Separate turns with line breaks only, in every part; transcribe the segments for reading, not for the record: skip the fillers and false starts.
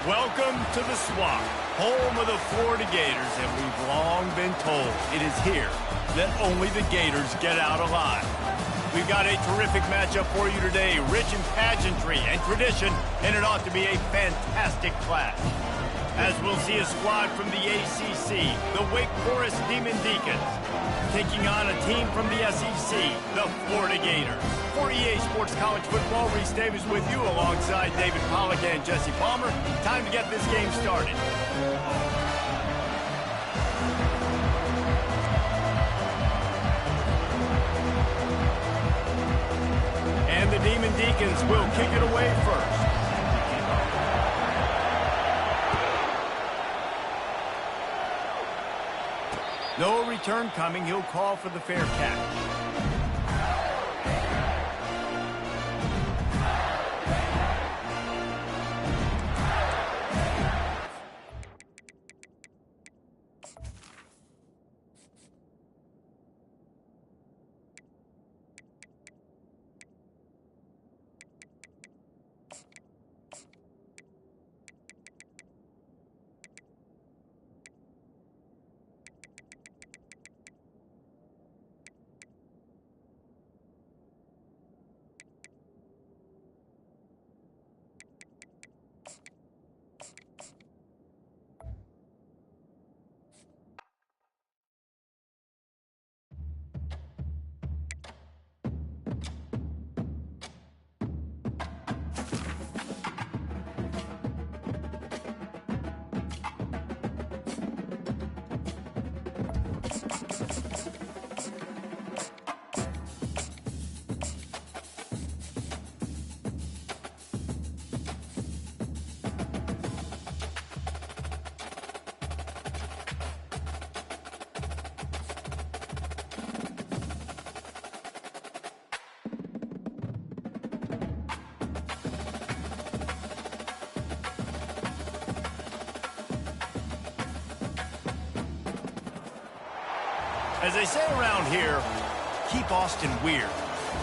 Welcome to the Swamp, home of the Florida Gators, and we've long been told it is here that only the Gators get out alive. We've got a terrific matchup for you today, rich in pageantry and tradition, and it ought to be a fantastic clash. As we'll see a squad from the ACC, the Wake Forest Demon Deacons, taking on a team from the SEC, the Florida Gators. For EA Sports College Football, Reese Davis with you alongside David Pollack and Jesse Palmer. Time to get this game started. And the Demon Deacons will kick it away first. No return coming. He'll call for the fair catch. As they say around here, keep Austin weird.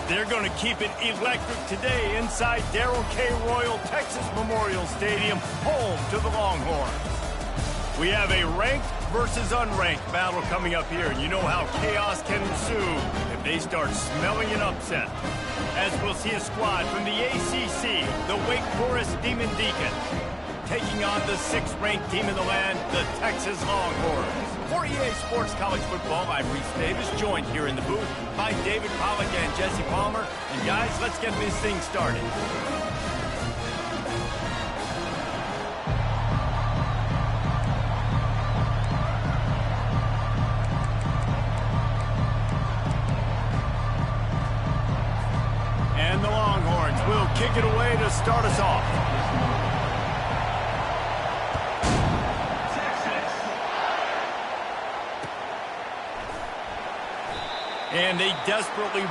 They're going to keep it electric today inside Darrell K. Royal Texas Memorial Stadium, home to the Longhorns. We have a ranked versus unranked battle coming up here, and you know how chaos can ensue if they start smelling an upset. As we'll see a squad from the ACC, the Wake Forest Demon Deacons, taking on the 6th-ranked team in the land, the Texas Longhorns. For EA Sports College Football, I'm Reese Davis, joined here in the booth by David Pollack and Jesse Palmer. And guys, let's get this thing started. And the Longhorns will kick it away to start us off. And they desperately...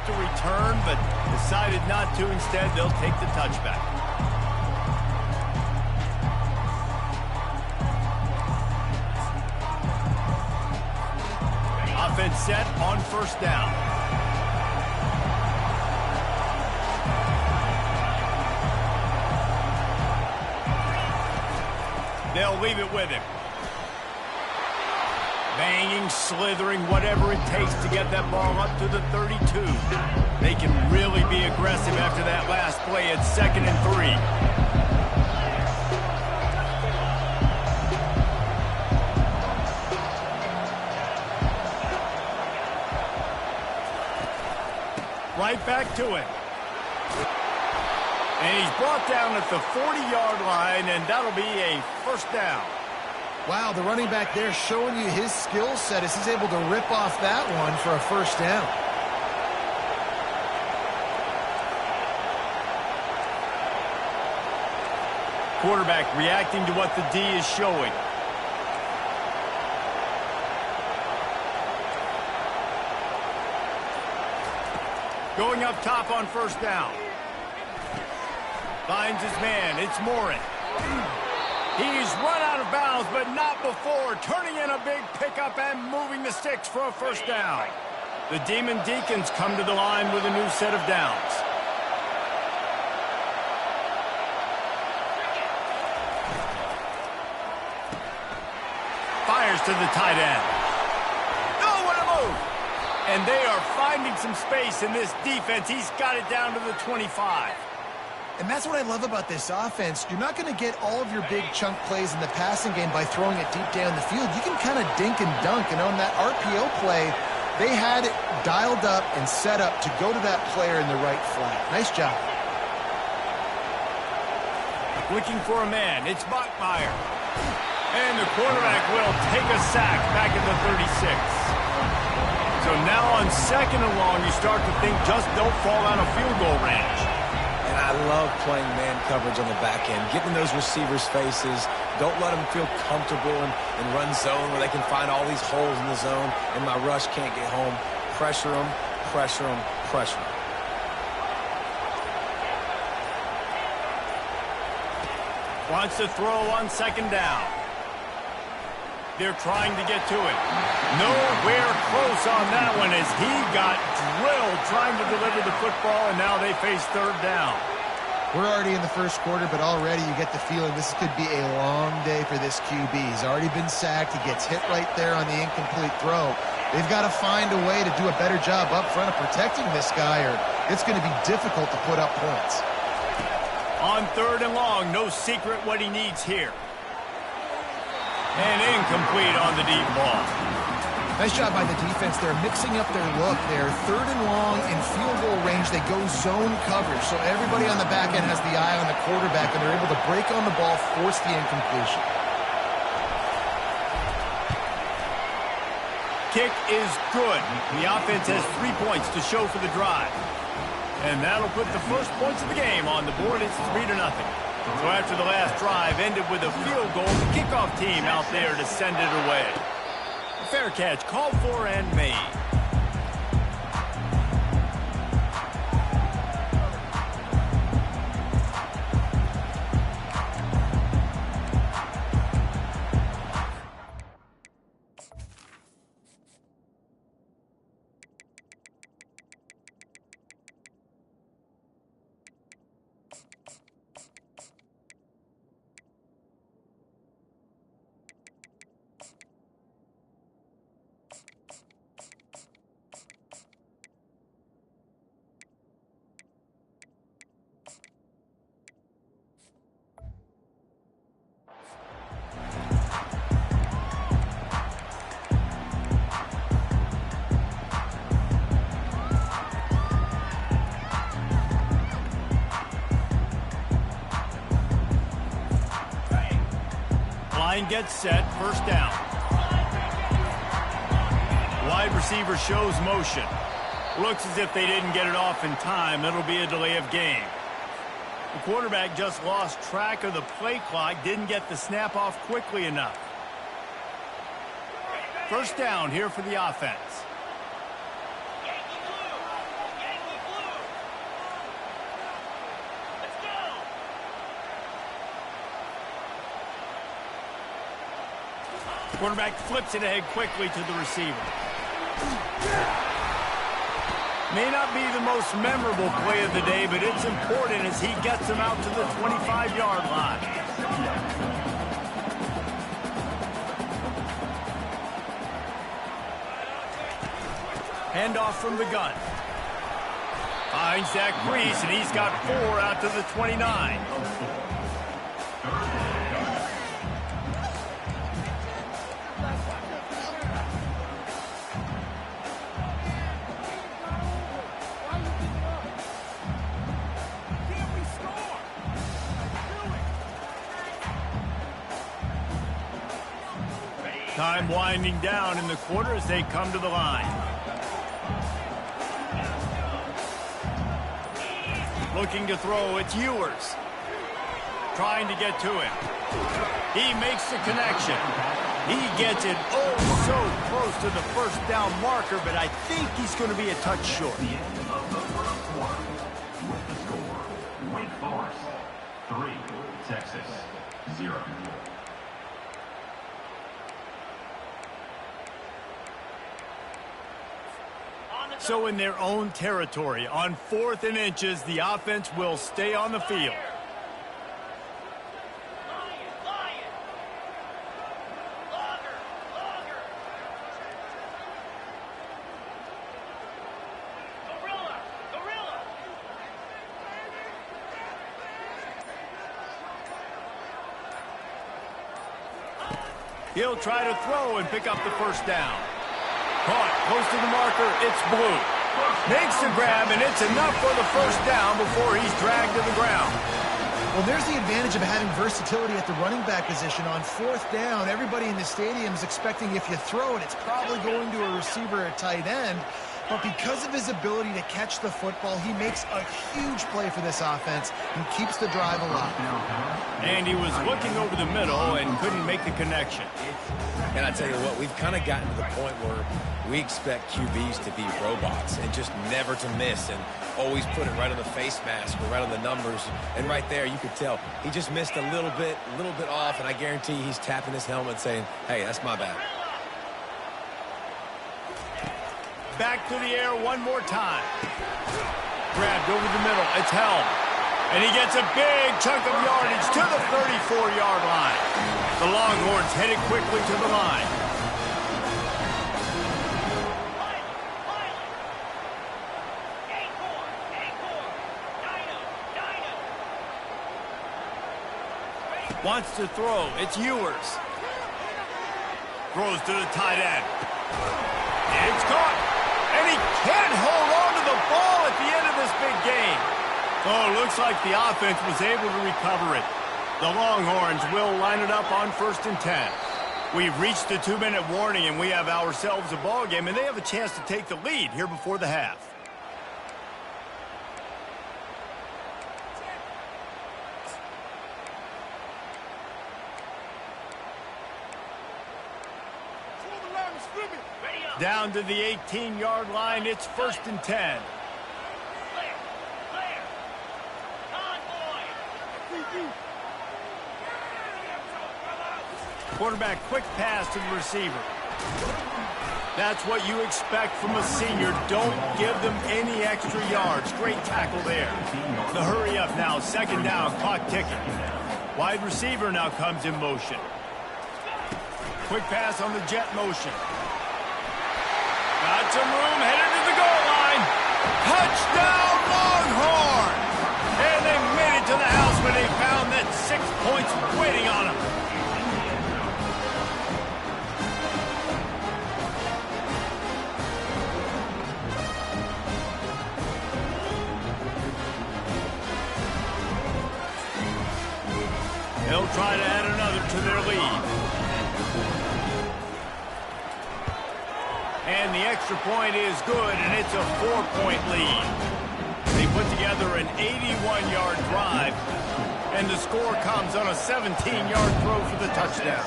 to return, but decided not to. Instead, they'll take the touchback. Offense set on first down. They'll leave it with him. Banging, slithering, whatever it takes to get that ball up to the 32. They can really be aggressive after that last play at 2nd and 3. Right back to it. And he's brought down at the 40-yard line, and that'll be a first down.
Wow, the running back there showing you his skill set as he's able to rip off that one for a first down.
Quarterback reacting to what the D is showing. Going up top on first down. Finds his man. It's Morin. He's run out of bounds, but not before. Turning in a big pickup and moving the sticks for a first down. The Demon Deacons come to the line with a new set of downs. Fires to the tight end. Oh, what a move! And they are finding some space in this defense. He's got it down to the 25.
And that's what I love about this offense. You're not going to get all of your big chunk plays in the passing game by throwing it deep down the field. You can kind of dink and dunk. And on that RPO play, they had it dialed up and set up to go to that player in the right flat. Nice job.
Looking for a man. It's Bachmeier. And the quarterback will take a sack back at the 36. So now on second and long, you start to think just don't fall out of field goal range.
And I love playing man coverage on the back end, getting those receivers' faces. Don't let them feel comfortable in run zone where they can find all these holes in the zone and my rush can't get home. Pressure them, pressure them, pressure them.
Wants to throw on second down. They're trying to get to it. Nowhere close on that one as he got drilled trying to deliver the football, and now they face third down.
We're already in the first quarter, but already you get the feeling this could be a long day for this QB. He's already been sacked. He gets hit right there on the incomplete throw. They've got to find a way to do a better job up front of protecting this guy, or it's going to be difficult to put up points.
On third and long, no secret what he needs here. And incomplete on the deep ball.
Nice job by the defense. They're mixing up their look. They're third and long in field goal range. They go zone coverage. So everybody on the back end has the eye on the quarterback, and they're able to break on the ball, force the incompletion.
Kick is good. The offense has 3 points to show for the drive. And that'll put the first points of the game on the board. It's 3-0. So after the last drive ended with a field goal, the kickoff team out there to send it away. A fair catch called for and made. Line gets set, first down. Wide receiver shows motion. Looks as if they didn't get it off in time. It'll be a delay of game. The quarterback just lost track of the play clock, didn't get the snap off quickly enough. First down here for the offense. Quarterback flips it ahead quickly to the receiver. May not be the most memorable play of the day, but it's important as he gets him out to the 25-yard line. Handoff from the gun. Finds Zach Brees, and he's got 4 out to the 29. Time winding down in the quarter as they come to the line. Looking to throw, it's Ewers. trying to get to him. He makes the connection. He gets it oh so close to the first down marker, but I think he's going to be a touch short.
The end of the first quarter with the score, Wake Forest 3, Texas 0.
So in their own territory, on 4th and inches, the offense will stay on the field. He'll try to throw and pick up the first down. Caught close to the marker, it's Blue. Makes the grab, and it's enough for the first down before he's dragged to the ground.
Well, there's the advantage of having versatility at the running back position. On 4th down, everybody in the stadium is expecting if you throw it, it's probably going to a receiver or tight end. But because of his ability to catch the football, he makes a huge play for this offense and keeps the drive alive.
And he was looking over the middle and couldn't make the connection.
And I tell you what, we've kind of gotten to the point where we expect QBs to be robots and just never to miss and always put it right on the face mask or right on the numbers. And right there, you could tell he just missed a little bit off, and I guarantee he's tapping his helmet saying, hey, that's my bad.
Back to the air one more time. Grabbed over the middle. It's held. And he gets a big chunk of yardage to the 34-yard line. The Longhorns headed quickly to the line. Wants to throw. It's Ewers. Throws to the tight end. It's caught. And he can't hold on to the ball at the end of this big game. Oh, looks like the offense was able to recover it. The Longhorns will line it up on 1st and 10. We've reached the 2-minute warning, and we have ourselves a ball game, and they have a chance to take the lead here before the half. Down to the 18-yard line, it's 1st and 10. Quarterback, quick pass to the receiver. That's what you expect from a senior. Don't give them any extra yards. Great tackle there. The hurry up now, 2nd down, clock ticking. Wide receiver now comes in motion. Quick pass on the jet motion. Got some room, headed to the goal line. Touchdown, Longhorns! And they made it to the house when they found that 6 points waiting on them. They'll try to add another to their lead. And the extra point is good, and it's a 4-point lead. They put together an 81-yard drive, and the score comes on a 17-yard throw for the touchdown.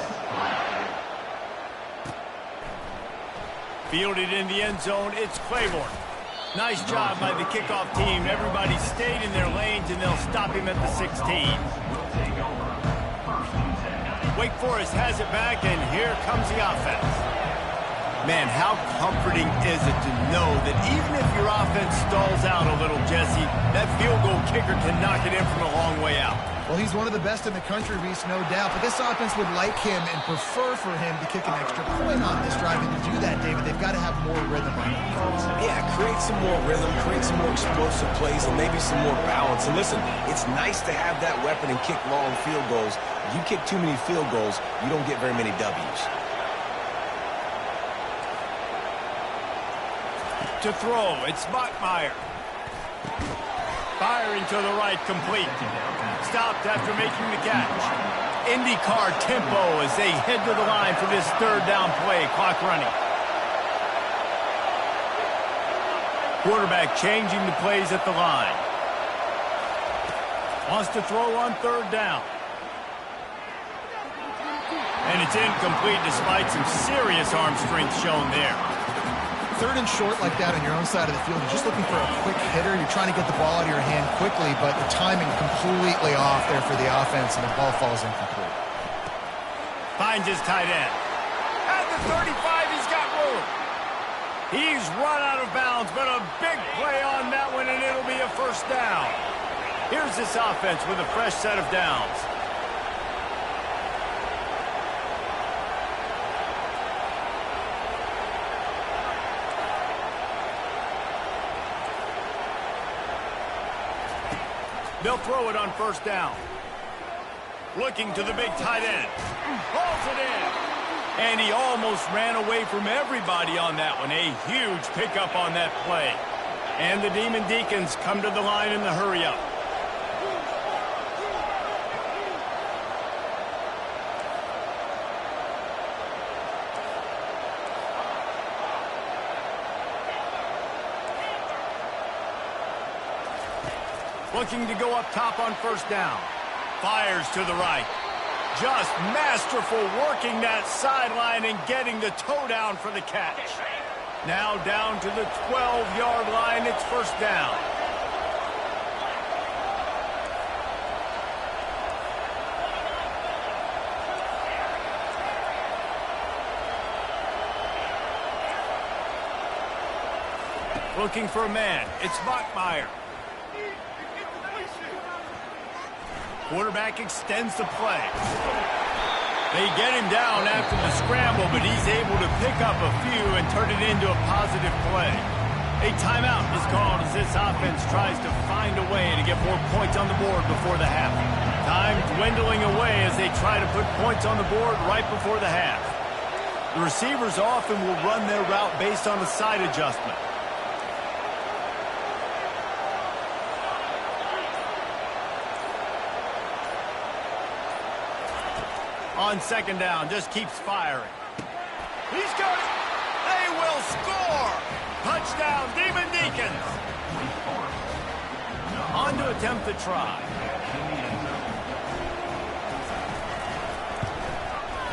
Fielded in the end zone, it's Claiborne. Nice job by the kickoff team. Everybody stayed in their lanes, and they'll stop him at the 16. Wake Forest has it back, and here comes the offense. Man, how comforting is it to know that even if your offense stalls out a little, Jesse, that field goal kicker can knock it in from a long way out.
Well, he's one of the best in the country, Reese, no doubt. But this offense would like him and prefer for him to kick an extra point on this drive. And to do that, David, they've got to have more rhythm on it.
Yeah, create some more rhythm, create some more explosive plays, and maybe some more balance. And listen, it's nice to have that weapon and kick long field goals. If you kick too many field goals, you don't get very many W's.
To throw, it's Bachmeier. Firing to the right, complete. Stopped after making the catch. IndyCar tempo as they head to the line for this 3rd down play. Clock running. Quarterback changing the plays at the line. Wants to throw on 3rd down. And it's incomplete despite some serious arm strength shown there.
3rd and short like that on your own side of the field, you're just looking for a quick hitter. You're trying to get the ball out of your hand quickly, but the timing completely off there for the offense, and the ball falls incomplete.
Finds his tight end. At the 35, he's got room. He's run out of bounds, but a big play on that one, and it'll be a first down. Here's this offense with a fresh set of downs. They'll throw it on first down. Looking to the big tight end. Hauls it in. And he almost ran away from everybody on that one. A huge pickup on that play. And the Demon Deacons come to the line in the hurry-up. Looking to go up top on first down. Fires to the right. Just masterful working that sideline and getting the toe down for the catch. Now down to the 12-yard line. It's first down. Looking for a man. It's Bachmeier. Quarterback extends the play. They get him down after the scramble, but he's able to pick up a few and turn it into a positive play. A timeout is called as this offense tries to find a way to get more points on the board before the half. Time dwindling away as they try to put points on the board right before the half. The receivers often will run their route based on the side adjustment. On second down, just keeps firing. He's got it. They will score. Touchdown, Demon Deacons. On to attempt the try.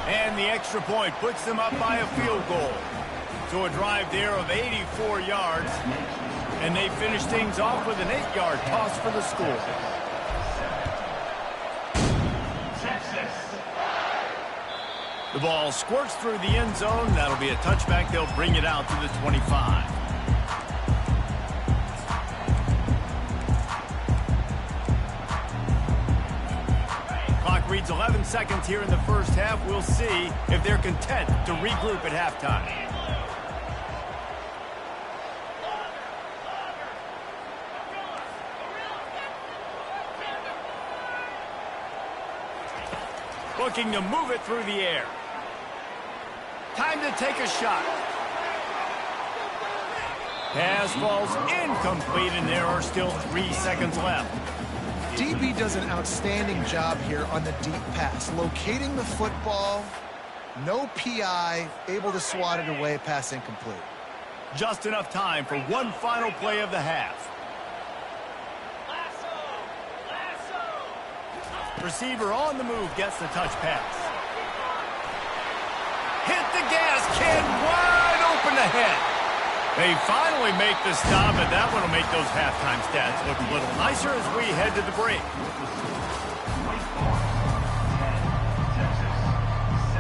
And the extra point puts them up by a field goal. So a drive there of 84 yards. And they finish things off with an 8-yard toss for the score. The ball squirts through the end zone. That'll be a touchback. They'll bring it out to the 25. Clock reads 11 seconds here in the first half. We'll see if they're content to regroup at halftime. Looking to move it through the air. Time to take a shot. Pass falls incomplete, and there are still 3 seconds left.
DB does an outstanding job here on the deep pass. Locating the football, no PI, able to swat it away, pass incomplete.
Just enough time for one final play of the half. Receiver on the move gets the touch pass. Hit the gas, kid, wide open ahead. They finally make the stop, and that one will make those halftime stats look a little nicer as we head to the break.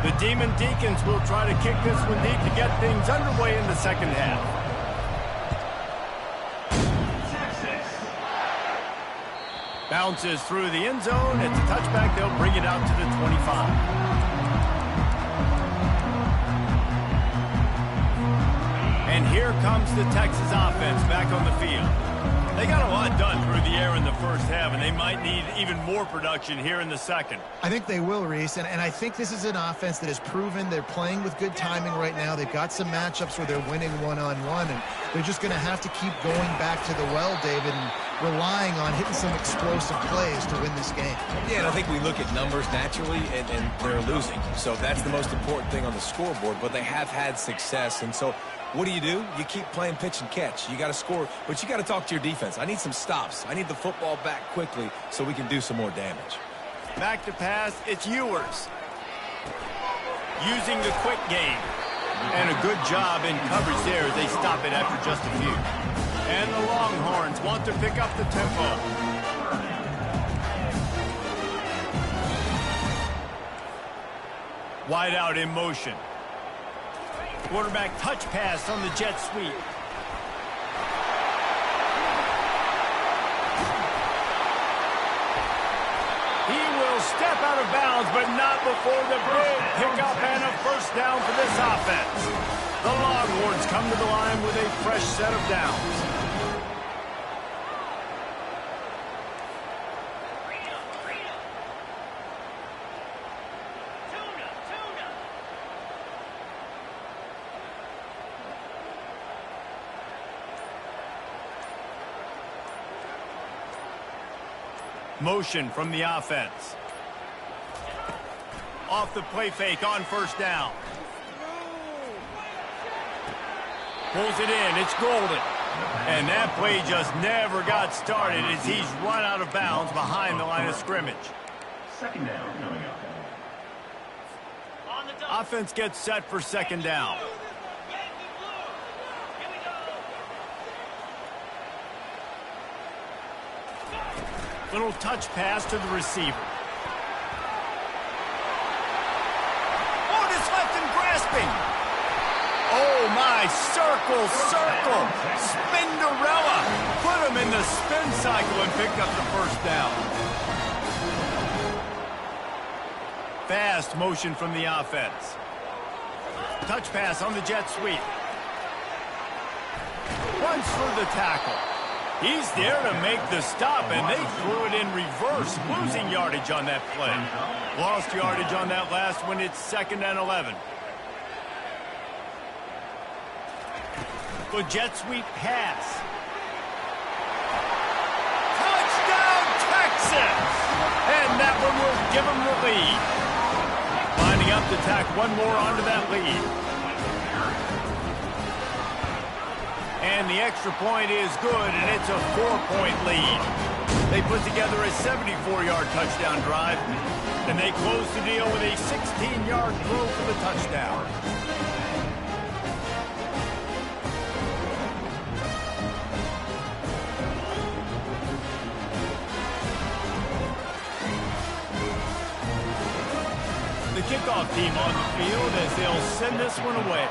The Demon Deacons will try to kick this one deep to get things underway in the second half. Bounces through the end zone. It's a touchback. They'll bring it out to the 25. And here comes the Texas offense back on the field. They got a lot done through the air in the first half, and they might need even more production here in the second.
I think they will, Reese, and I think this is an offense that has proven they're playing with good timing right now. They've got some matchups where they're winning one-on-one, and they're just going to have to keep going back to the well, David, and relying on hitting some explosive plays to win this game.
Yeah, and I think we look at numbers naturally, and they're losing. So that's the most important thing on the scoreboard, but they have had success, and so what do? You keep playing pitch and catch. You got to score, but you got to talk to your defense. I need some stops. I need the football back quickly so we can do some more damage.
Back to pass, it's Ewers. using the quick game. And a good job in coverage there. They stop it after just a few. And the Longhorns want to pick up the tempo. Wide out in motion. Quarterback touch pass on the jet sweep. He will step out of bounds, but not before the big pickup and a first down for this offense. The Longhorns come to the line with a fresh set of downs. Motion from the offense. Off the play fake on first down. Pulls it in. It's Golden. And that play just never got started as he's run out of bounds behind the line of scrimmage.
Second down coming up.
Offense gets set for second down. Little touch pass to the receiver. Otis left him grasping. Oh, my. Circle. Spinderella. Put him in the spin cycle and picked up the first down. Fast motion from the offense. Touch pass on the jet sweep. Runs for the tackle. He's there to make the stop, and they threw it in reverse, losing yardage on that play. Lost yardage on that last one. It's 2nd and 11. The jet sweep pass. Touchdown, Texas! And that one will give them the lead. Lining up to tack one more onto that lead. And the extra point is good, and it's a 4-point lead. They put together a 74-yard touchdown drive, and they close the deal with a 16-yard throw for the touchdown. The kickoff team on the field as they'll send this one away.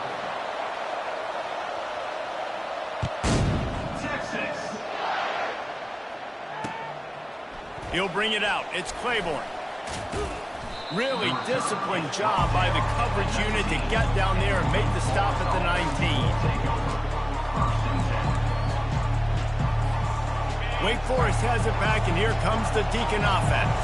He'll bring it out. It's Claiborne. Really disciplined job by the coverage unit to get down there and make the stop at the 19. Wake Forest has it back, and here comes the Deacon offense.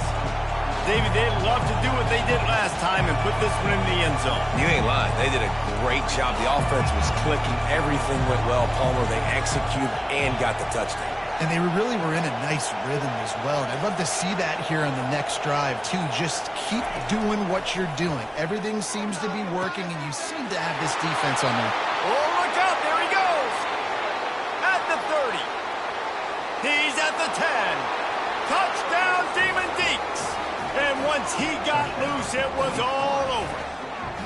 David, they'd love to do what they did last time and put this one in the end zone.
You ain't lying. They did a great job. The offense was clicking. Everything went well. Palmer, they executed and got the touchdown.
And they really were in a nice rhythm as well. And I'd love to see that here on the next drive, too. Just keep doing what you're doing. Everything seems to be working, and you seem to have this defense on there.
Oh, look out. There he goes. At the 30. He's at the 10. Touchdown, Demon Deeks. And once he got loose, it was all over.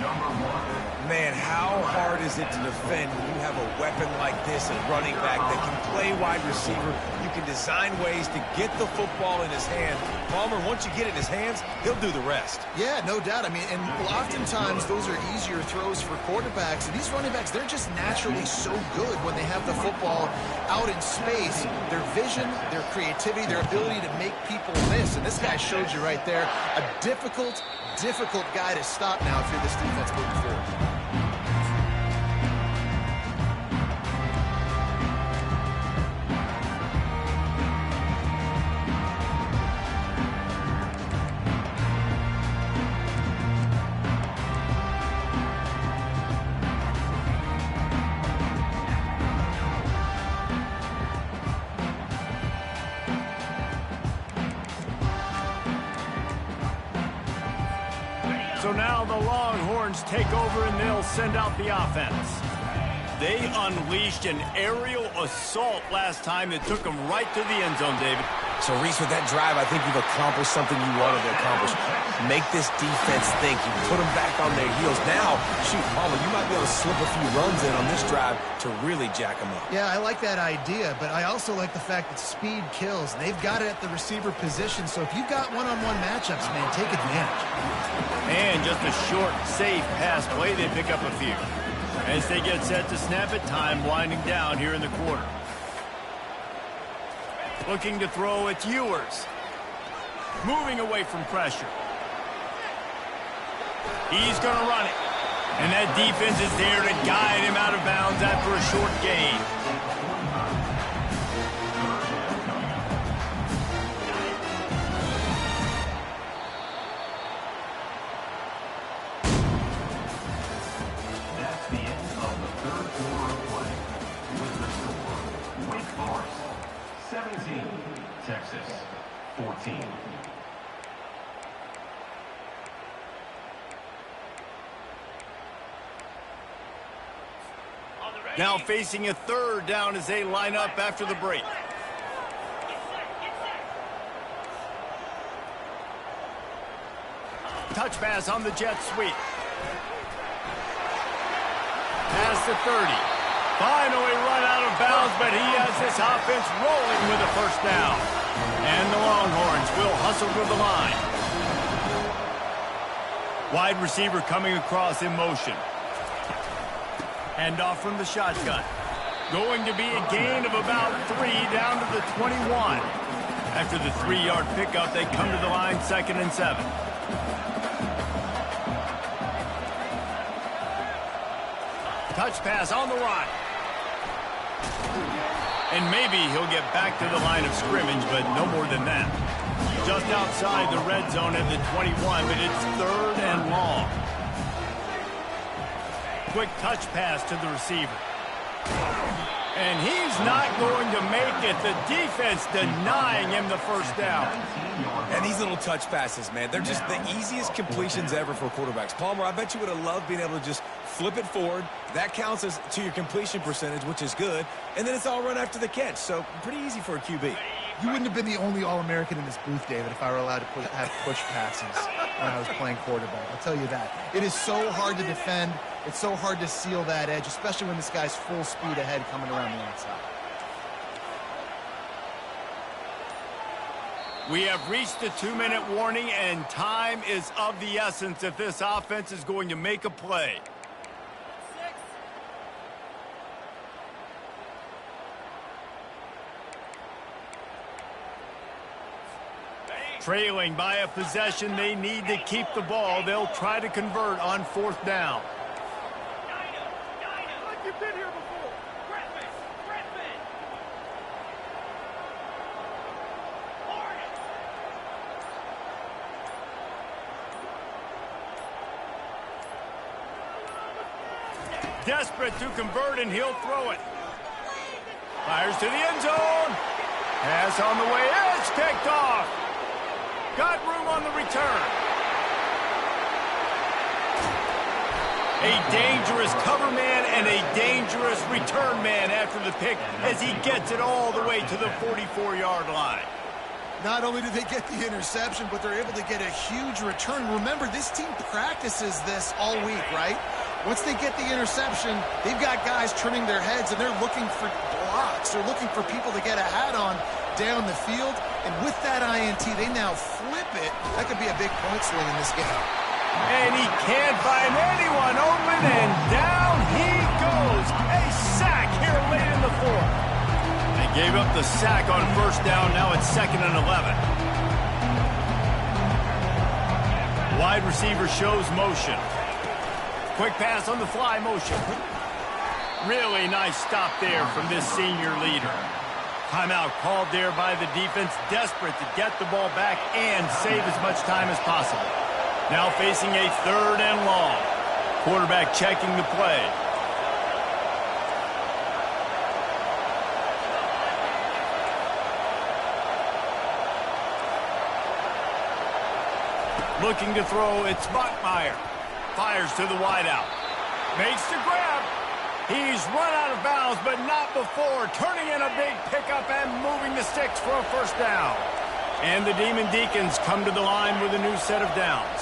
Number 1.
Man, how hard is it to defend when you have a weapon like this at running back that can play wide receiver? You can design ways to get the football in his hand. Palmer, once you get it in his hands, he'll do the rest.
Yeah, no doubt. I mean, and oftentimes those are easier throws for quarterbacks. And these running backs, they're just naturally so good when they have the football out in space. Their vision, their creativity, their ability to make people miss. And this guy showed you right there, a difficult guy to stop now if you're this defense moving forward.
So now the Longhorns take over, and they'll send out the offense. They unleashed an aerial assault last time that took them right to the end zone, David.
So, Reese, with that drive, I think you've accomplished something you wanted to accomplish. Make this defense think. You put them back on their heels. Now, shoot, Palmer, you might be able to slip a few runs in on this drive to really jack them up.
Yeah, I like that idea, but I also like the fact that speed kills. They've got it at the receiver position, so if you've got one-on-one matchups, man, take advantage.
And just a short, safe pass play, they pick up a few. As they get set to snap it, time winding down here in the quarter. Looking to throw, it's Ewers. Moving away from pressure. He's going to run it. And that defense is there to guide him out of bounds after a short gain.
That's the end of the third quarter of play. With the score, Wake Forest 17, Texas 14.
Now facing a third down as they line up after the break. Touch pass on the jet sweep. Past the 30. Finally run out of bounds, but he has this offense rolling with a first down. And the Longhorns will hustle to the line. Wide receiver coming across in motion. Hand off from the shotgun. Going to be a gain of about 3 down to the 21. After the 3-yard pickup, they come to the line 2nd and 7. Touch pass on the run. And maybe he'll get back to the line of scrimmage, but no more than that. Just outside the red zone at the 21, but it's 3rd and long. Quick touch pass to the receiver. And he's not going to make it. The defense denying him the first down.
And these little touch passes, man, they're just the easiest completions ever for quarterbacks. Palmer, I bet you would have loved being able to just flip it forward. That counts as to your completion percentage, which is good. And then it's all run after the catch. So pretty easy for a QB.
You wouldn't have been the only All-American in this booth, David, if I were allowed to have push passes when I was playing quarterback. I'll tell you that. It is so hard to defend. It's so hard to seal that edge, especially when this guy's full speed ahead coming around the outside.
We have reached the 2-minute warning, and time is of the essence if this offense is going to make a play. Trailing by a possession, they need to keep the ball. They'll try to convert on 4th down.
You've been here before. Bradman.
Desperate to convert, and he'll throw it. Fires to the end zone. Pass on the way. It's picked off. Got room on the return. A dangerous cover man and a dangerous return man after the pick as he gets it all the way to the 44-yard line.
Not only do they get the interception, but they're able to get a huge return. Remember, this team practices this all week, right? Once they get the interception, they've got guys turning their heads, and they're looking for blocks. They're looking for people to get a hat on down the field. And with that INT, they now flip it. That could be a big point swing in this game.
And he can't find anyone open, and down he goes. A sack here late in the 4th. They gave up the sack on 1st down. Now it's 2nd and 11. Wide receiver shows motion. Quick pass on the fly motion. Really nice stop there from this senior leader. Timeout called there by the defense, desperate to get the ball back and save as much time as possible. Now facing a 3rd and long. Quarterback checking the play. Looking to throw, it's Bachmeier. Fires to the wideout. Makes the grab. He's run out of bounds, but not before turning in a big pickup and moving the sticks for a first down. And the Demon Deacons come to the line with a new set of downs.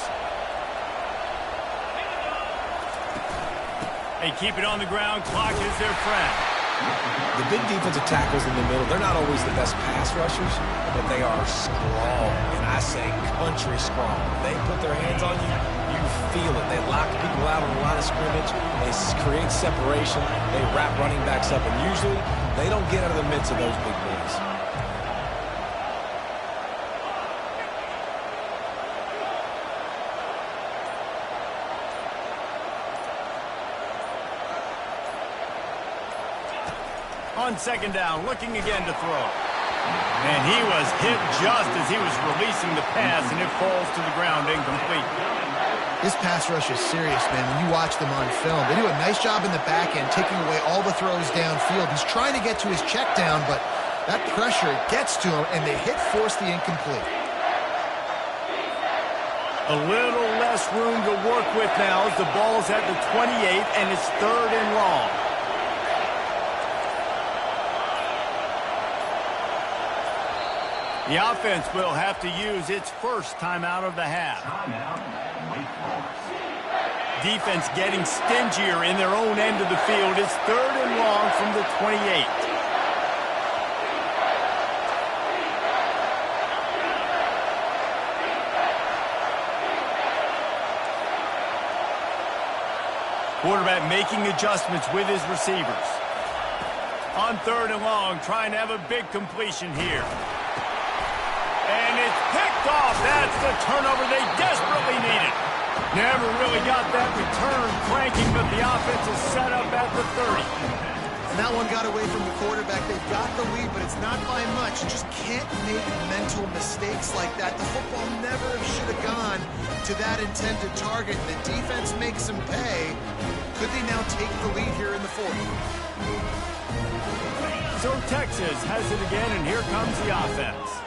They keep it on the ground. Clock is their friend.
The big defensive tackles in the middle, they're not always the best pass rushers, but they are strong, and I say country strong. They put their hands on you, you feel it. They lock people out on the line of scrimmage. They create separation. They wrap running backs up, and usually they don't get out of the midst of those big boys.
On second down, looking again to throw. And he was hit just as he was releasing the pass, and it falls to the ground incomplete.
This pass rush is serious, man. When you watch them on film, they do a nice job in the back end, taking away all the throws downfield. He's trying to get to his check down, but that pressure gets to him, and they force the incomplete.
A little less room to work with now as the ball's at the 28, and it's 3rd and long. The offense will have to use its first timeout of the half. Defense getting stingier in their own end of the field. It's 3rd and long from the 28. Quarterback making adjustments with his receivers. On 3rd and long, trying to have a big completion here. And it's picked off. That's the turnover they desperately needed. Never really got that return cranking, but the offense is set up at the 30.
And that one got away from the quarterback. They've got the lead, but it's not by much. You just can't make mental mistakes like that. The football never should have gone to that intended target. The defense makes them pay. Could they now take the lead here in the 4th?
So Texas has it again, and here comes the offense.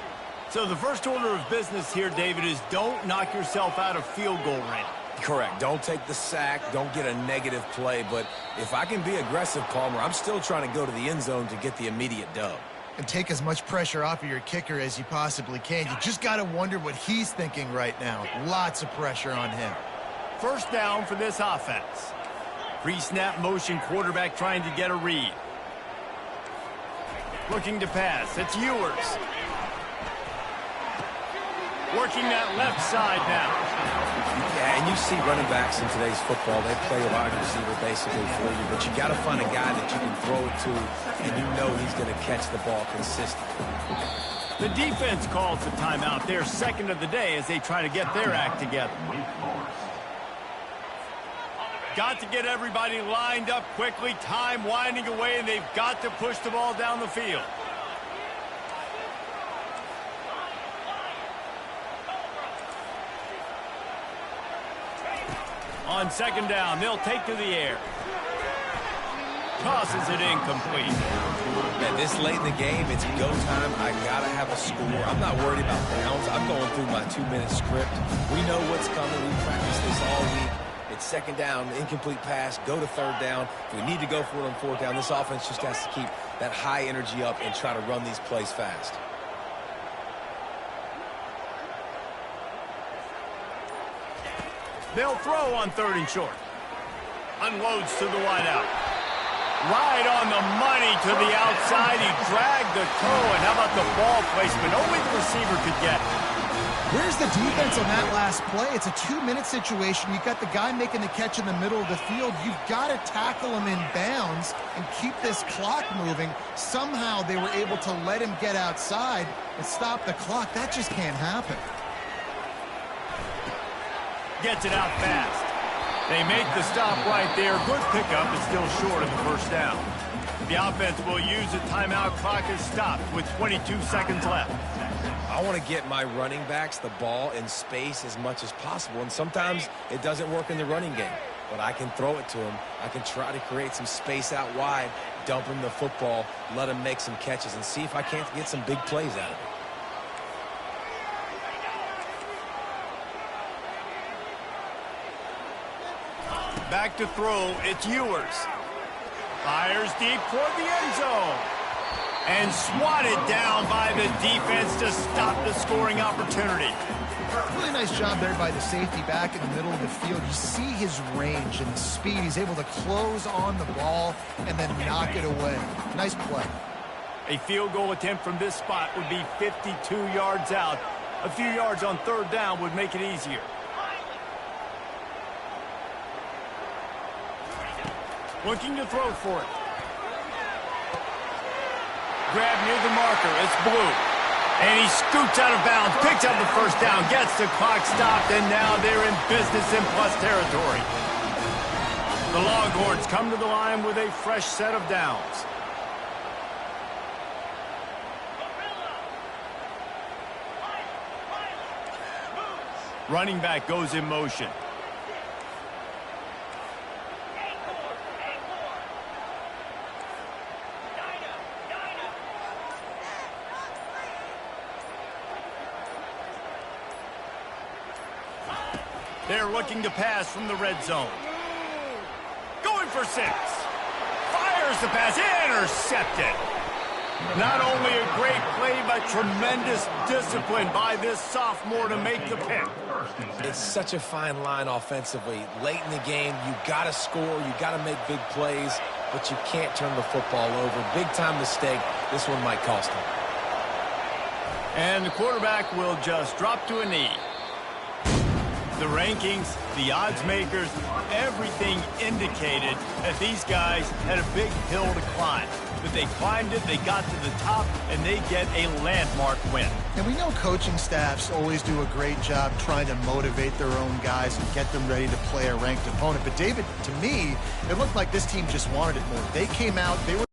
So the first order of business here, David, is don't knock yourself out of field goal range.
Correct. Don't take the sack. Don't get a negative play. But if I can be aggressive, Palmer, I'm still trying to go to the end zone to get the immediate dub.
And take as much pressure off of your kicker as you possibly can. You just got to wonder what he's thinking right now. Lots of pressure on him.
First down for this offense. Pre-snap motion, quarterback trying to get a read. Looking to pass. It's Ewers. Working that left side now.
Yeah, and you see running backs in today's football. They play a wide receiver basically for you, but you got to find a guy that you can throw it to, and you know he's going to catch the ball consistently.
The defense calls the timeout. Their second of the day as they try to get their act together. Got to get everybody lined up quickly. Time winding away, and they've got to push the ball down the field. On second down, they'll take to the air. Tosses it incomplete.
Man, this late in the game, it's go time. I got to have a score. I'm not worried about downs. I'm going through my 2-minute script. We know what's coming. We practiced this all week. It's second down, incomplete pass, go to 3rd down. If we need to go for it on 4th down, this offense just has to keep that high energy up and try to run these plays fast.
They'll throw on 3rd and short. Unloads to the wideout. Right on the money to the outside. He dragged the toe, and how about the ball placement? Only the receiver could get it.
Where's the defense on that last play? It's a 2-minute situation. You got the guy making the catch in the middle of the field. You've got to tackle him in bounds and keep this clock moving. Somehow they were able to let him get outside and stop the clock. That just can't happen.
Gets it out fast. They make the stop right there. Good pickup, but still short of the first down. The offense will use a timeout. Clock is stopped with 22 seconds left.
I want to get my running backs the ball in space as much as possible, and sometimes it doesn't work in the running game, but I can throw it to them. I can try to create some space out wide, dump him the football, let him make some catches, and see if I can't get some big plays out of it.
Back to throw, it's Ewers. Fires deep toward the end zone. And swatted down by the defense to stop the scoring opportunity.
Really nice job there by the safety back in the middle of the field. You see his range and the speed. He's able to close on the ball and then knock it away. Nice play.
A field goal attempt from this spot would be 52 yards out. A few yards on third down would make it easier. Looking to throw for it. Grab near the marker. It's Blue. And he scoots out of bounds, picks up the first down, gets the clock stopped, and now they're in business in plus territory. The Longhorns come to the line with a fresh set of downs. Running back goes in motion. They're looking to pass from the red zone. Going for 6. Fires the pass. Intercepted. Not only a great play, but tremendous discipline by this sophomore to make the pick.
It's such a fine line offensively. Late in the game, you got to score, you got to make big plays, but you can't turn the football over. Big-time mistake. This one might cost him.
And the quarterback will just drop to a knee. The rankings, the odds makers, everything indicated that these guys had a big hill to climb. But they climbed it, they got to the top, and they get a landmark win.
And we know coaching staffs always do a great job trying to motivate their own guys and get them ready to play a ranked opponent. But David, to me, it looked like this team just wanted it more. They came out, they were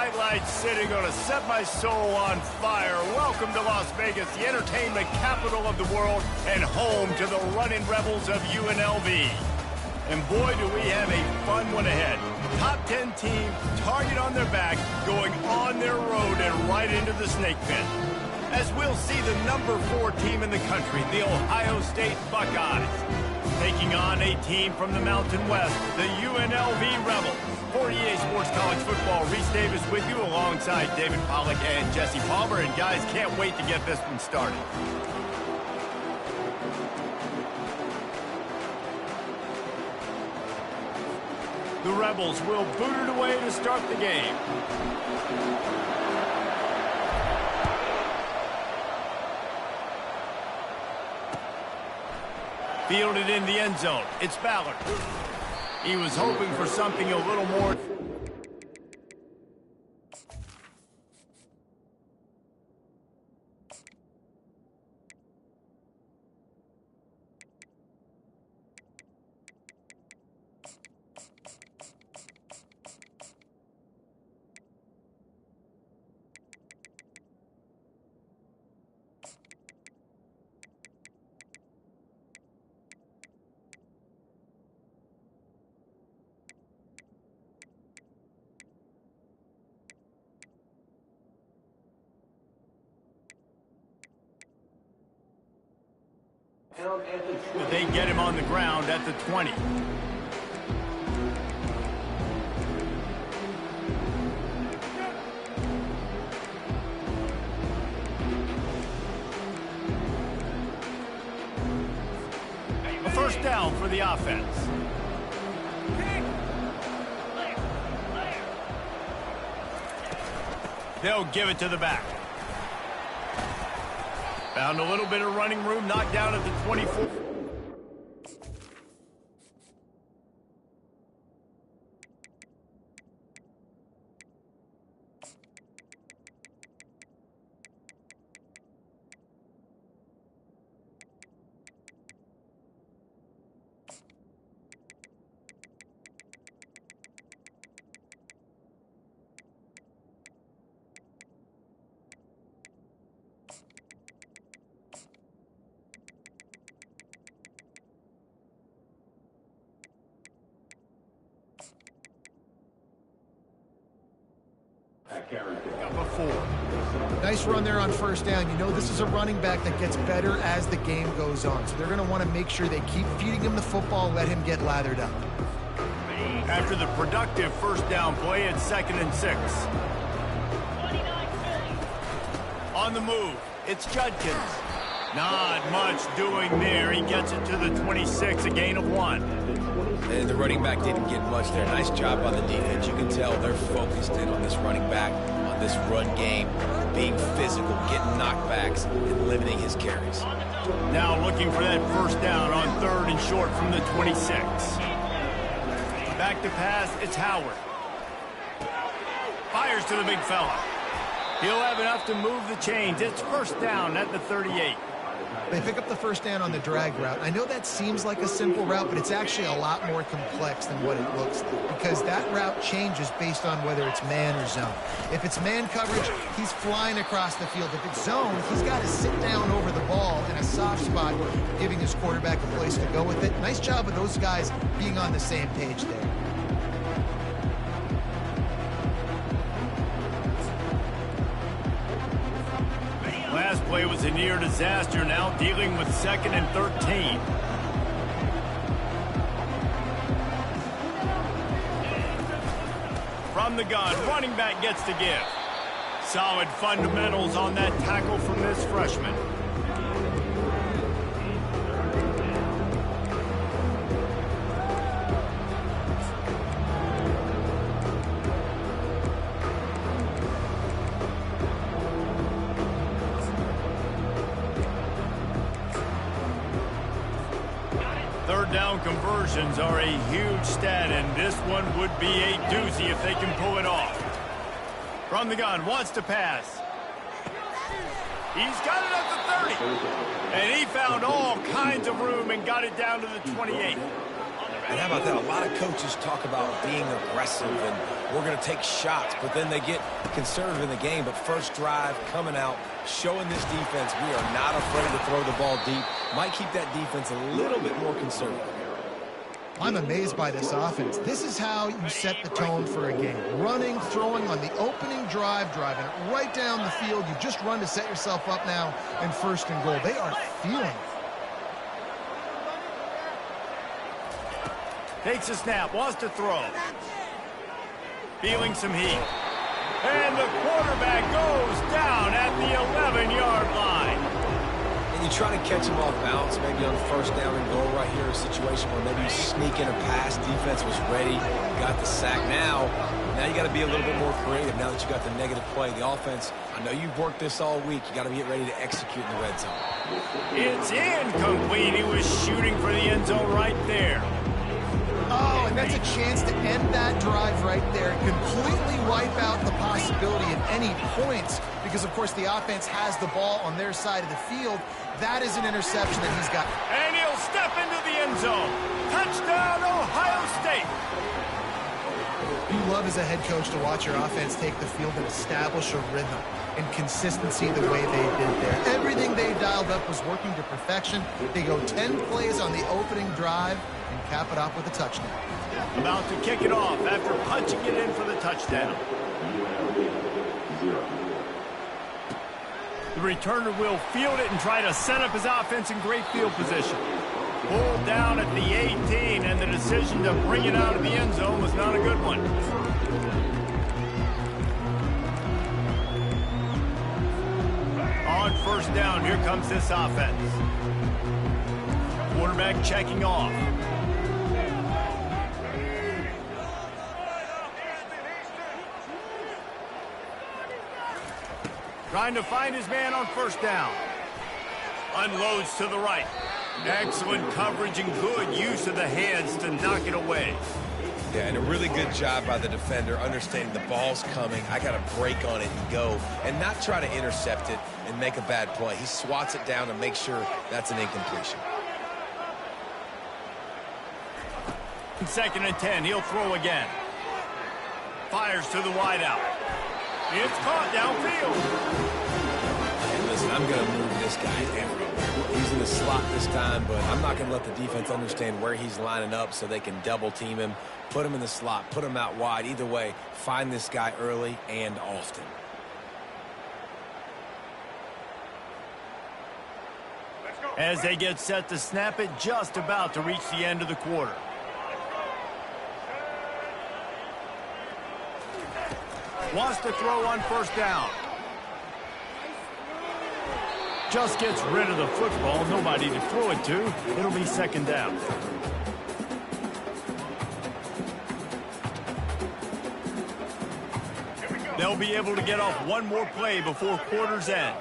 nightlight city gonna set my soul on fire. Welcome to Las Vegas, the entertainment capital of the world and home to the running rebels of UNLV. And boy, do we have a fun one ahead. Top 10 team, target on their back, going on their road and right into the snake pit. As we'll see the number 4 team in the country, the Ohio State Buckeyes, taking on a team from the Mountain West, the UNLV Rebels. For EA Sports College Football, Reese Davis with you alongside David Pollack and Jesse Palmer. And guys, can't wait to get this one started. The Rebels will boot it away to start the game. Fielded in the end zone. It's Ballard. He was hoping for something a little more. They get him on the ground at the 20. A first down for the offense. They'll give it to the back. Found a little bit of running room, knocked down at the 24. Up a 4.
Nice run there on first down. You know this is a running back that gets better as the game goes on. So they're going to want to make sure they keep feeding him the football, let him get lathered up.
After the productive first down play, it's 2nd and 6. On the move, it's Judkins. Not much doing there. He gets it to the 26, a gain of 1.
And the running back didn't get much there. Nice job on the defense. You can tell they're focused in on this running back, on this run game, being physical, getting knockbacks, and limiting his carries.
Now looking for that first down on 3rd and short from the 26. Back to pass, it's Howard. Fires to the big fella. He'll have enough to move the chains. It's first down at the 38.
They pick up the first down on the drag route. I know that seems like a simple route, but it's actually a lot more complex than what it looks like because that route changes based on whether it's man or zone. If it's man coverage, he's flying across the field. If it's zone, he's got to sit down over the ball in a soft spot, giving his quarterback a place to go with it. Nice job of those guys being on the same page there.
Last play was a near disaster, now dealing with 2nd and 13. From the gun, running back gets to give. Solid fundamentals on that tackle from this freshman. Third down conversions are a huge stat, and this one would be a doozy if they can pull it off. From the gun, wants to pass. He's got it at the 30. And he found all kinds of room and got it down to the 28.
And how about that? A lot of coaches talk about being aggressive and we're going to take shots, but then they get conservative in the game. But first drive, coming out, showing this defense we are not afraid to throw the ball deep. Might keep that defense a little bit more conservative.
I'm amazed by this offense. This is how you set the tone for a game. Running, throwing on the opening drive, driving it right down the field. You just run to set yourself up now in first and goal. They are feeling it.
Takes a snap, wants to throw. Feeling some heat. And the quarterback goes down at the 11-yard line.
And you try to catch him off balance, maybe on first down and goal right here, a situation where maybe you sneak in a pass, defense was ready, got the sack. Now you got to be a little bit more creative now that you got the negative play. The offense, I know you've worked this all week. You got to get ready to execute in the red zone.
It's incomplete. He was shooting for the end zone right there.
Oh, and that's a chance to end that drive right there. Completely wipe out the possibility of any points because, of course, the offense has the ball on their side of the field. That is an interception that he's got.
And he'll step into the end zone. Touchdown, Ohio State.
You love as a head coach to watch your offense take the field and establish a rhythm and consistency the way they did there. Everything they dialed up was working to perfection. They go 10 plays on the opening drive and cap it off with a touchdown.
About to kick it off after punching it in for the touchdown. The returner will field it and try to set up his offense in great field position. Pulled down at the 18, and the decision to bring it out of the end zone was not a good one. On first down, here comes this offense. Quarterback checking off. Trying to find his man on first down. Unloads to the right. Excellent coverage and good use of the hands to knock it away.
Yeah, and a really good job by the defender, understanding the ball's coming. I got to break on it and go, and not try to intercept it and make a bad play. He swats it down to make sure that's an incompletion.
2nd and 10, he'll throw again. Fires to the wideout. It's caught downfield.
And listen, I'm going to move this guy everywhere. He's in the slot this time, but I'm not going to let the defense understand where he's lining up so they can double team him, put him in the slot, put him out wide. Either way, find this guy early and often.
As they get set to snap it, just about to reach the end of the quarter. Wants to throw on first down. Just gets rid of the football. Nobody to throw it to. It'll be 2nd down. They'll be able to get off one more play before quarter's end.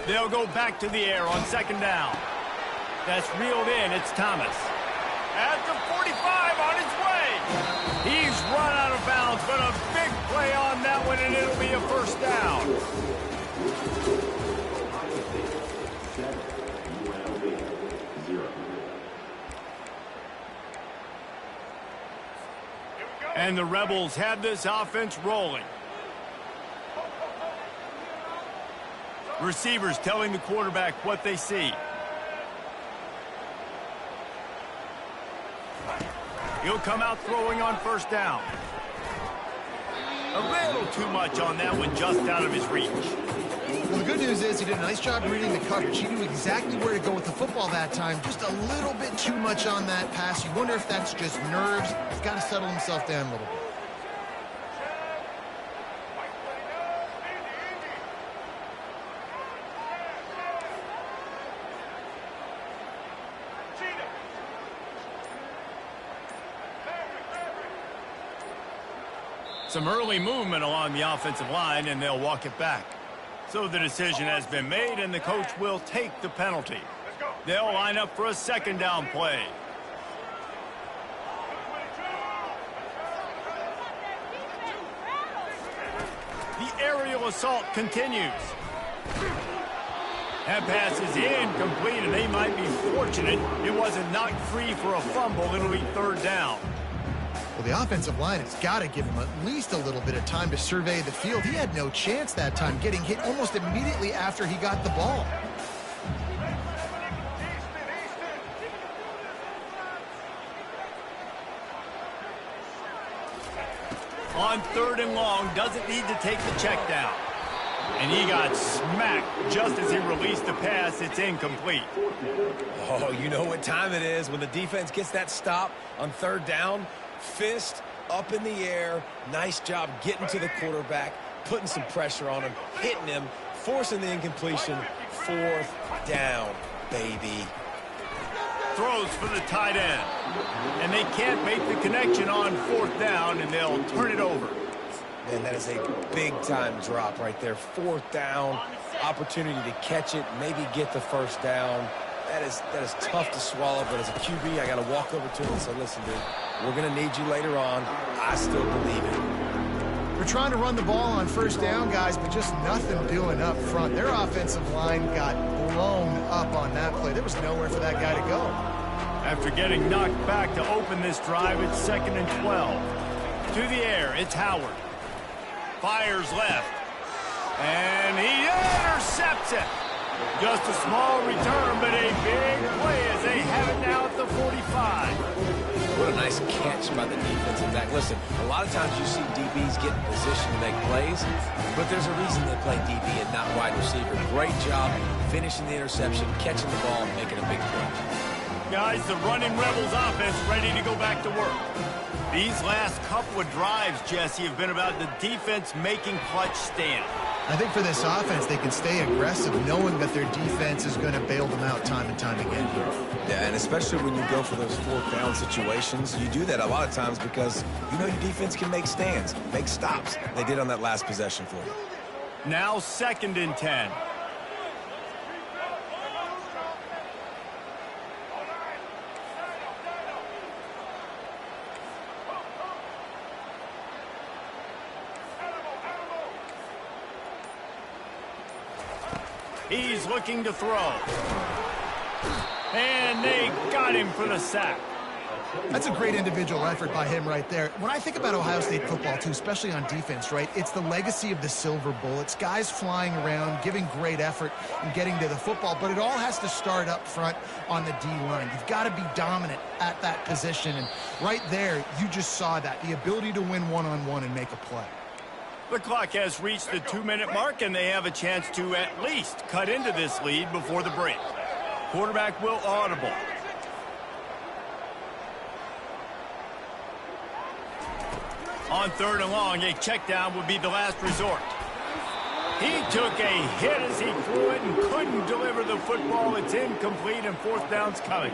They'll go back to the air on 2nd down. That's reeled in. It's Thomas. At the 45 on his way. He's run out of bounds, but a big play on that one, and it'll be a first down. And the Rebels have this offense rolling. Receivers telling the quarterback what they see. He'll come out throwing on first down. A little too much on that one, just out of his reach.
Well, the good news is he did a nice job reading the coverage. He knew exactly where to go with the football that time. Just a little bit too much on that pass. You wonder if that's just nerves. He's got to settle himself down a little bit.
Some early movement along the offensive line, and they'll walk it back. So the decision has been made, and the coach will take the penalty. They'll line up for a 2nd down play. The aerial assault continues. That pass is incomplete, and they might be fortunate it wasn't knocked free for a fumble. It'll be third down.
Well, the offensive line has got to give him at least a little bit of time to survey the field. He had no chance that time, getting hit almost immediately after he got the ball.
On third and long, doesn't need to take the check down. And he got smacked just as he released the pass. It's incomplete.
Oh, you know what time it is when the defense gets that stop on third down. Fist up in the air. Nice job getting to the quarterback, putting some pressure on him, hitting him, forcing the incompletion. Fourth down, baby.
Throws for the tight end. And they can't make the connection on fourth down, and they'll turn it over.
Man, that is a big-time drop right there. Fourth down, opportunity to catch it, maybe get the first down. That is tough to swallow, but as a QB, I got to walk over to him and say, listen, dude, we're going to need you later on. I still believe it.
They're trying to run the ball on first down, guys, but just nothing doing up front. Their offensive line got blown up on that play. There was nowhere for that guy to go.
After getting knocked back to open this drive, it's 2nd and 12. To the air, it's Howard. Fires left. And he intercepts it. Just a small return, but a big play as they have it now at the 45.
What a nice catch by the defensive back. Listen, a lot of times you see DBs get in position to make plays, but there's a reason they play DB and not wide receiver. Great job finishing the interception, catching the ball, and making a big play.
Guys, the running Rebels offense ready to go back to work. These last couple of drives, Jesse, have been about the defense making clutch stand.
I think for this offense, they can stay aggressive knowing that their defense is going to bail them out time and time again.
Yeah, and especially when you go for those fourth down situations, you do that a lot of times because you know your defense can make stands, make stops. They did on that last possession for you.
Now 2nd and 10. He's looking to throw. And they got him for the sack.
That's a great individual effort by him right there. When I think about Ohio State football, too, especially on defense, right, it's the legacy of the Silver Bullets, guys flying around, giving great effort and getting to the football, but it all has to start up front on the D-line. You've got to be dominant at that position, and right there, you just saw that, the ability to win one-on-one and make a play.
The clock has reached the 2-minute mark, and they have a chance to at least cut into this lead before the break. Quarterback will audible. On third and long, a check down would be the last resort. He took a hit as he threw it and couldn't deliver the football. It's incomplete, and fourth down's coming.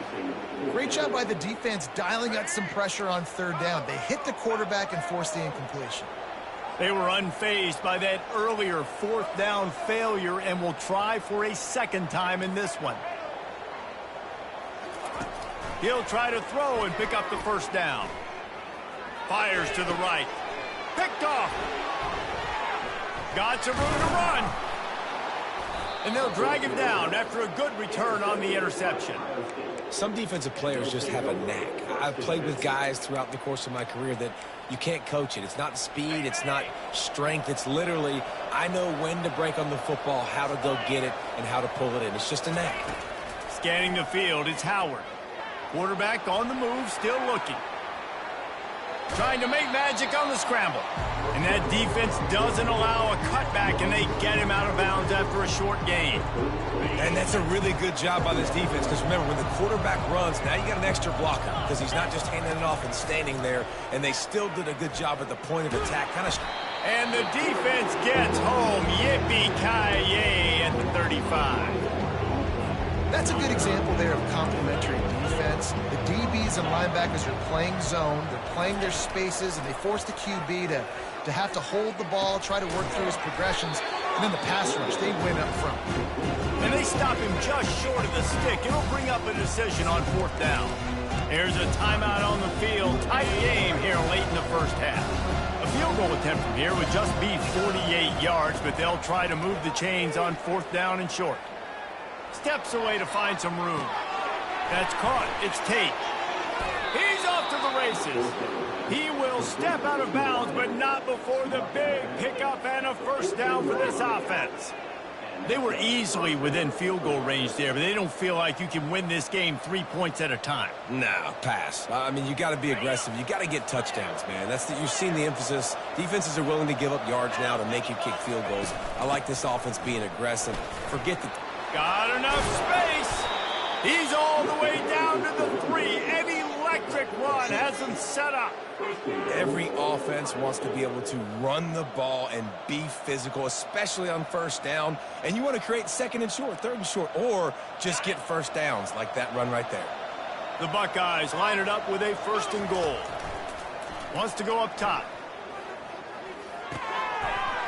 Great job by the defense dialing up some pressure on third down. They hit the quarterback and forced the incompletion.
They were unfazed by that earlier fourth down failure and will try for a second time in this one. He'll try to throw and pick up the first down. Fires to the right. Picked off. Got some room to run. And they'll drag him down after a good return on the interception.
Some defensive players just have a knack. I've played with guys throughout the course of my career that you can't coach it. It's not speed, it's not strength. It's literally, I know when to break on the football, how to go get it, and how to pull it in. It's just a knack.
Scanning the field, it's Howard. Quarterback on the move, still looking. Trying to make magic on the scramble. And that defense doesn't allow a cutback, and they get him out of bounds after a short gain.
And that's a really good job by this defense, because remember, when the quarterback runs, now you got an extra blocker, because he's not just handing it off and standing there, and they still did a good job at the point of attack.
And the defense gets home. Yippee-ki-yay at the 35.
That's a good example there of complementary defense. The DBs and linebackers are playing zone, they're playing their spaces, and they force the QB to have to hold the ball, try to work through his progressions, and then the pass rush, they win up front.
And they stop him just short of the stick. It'll bring up a decision on fourth down. There's a timeout on the field. Tight game here late in the first half. A field goal attempt from here would just be 48 yards, but they'll try to move the chains on 4th down and short. Steps away to find some room. That's caught. It's Tate. He's off to the races. He will step out of bounds, but not before the big pickup and a first down for this offense. They were easily within field goal range there, but they don't feel like you can win this game 3 points at a time.
Nah, pass. I mean, you got to be aggressive. You got to get touchdowns, man. You've seen the emphasis. Defenses are willing to give up yards now to make you kick field goals. I like this offense being aggressive. Forget the...
Got enough space. He's all the way down to the 3. An electric run has him set up.
Every offense wants to be able to run the ball and be physical, especially on first down. And you want to create 2nd and short, 3rd and short, or just get first downs like that run right there.
The Buckeyes line it up with a 1st and goal. Wants to go up top.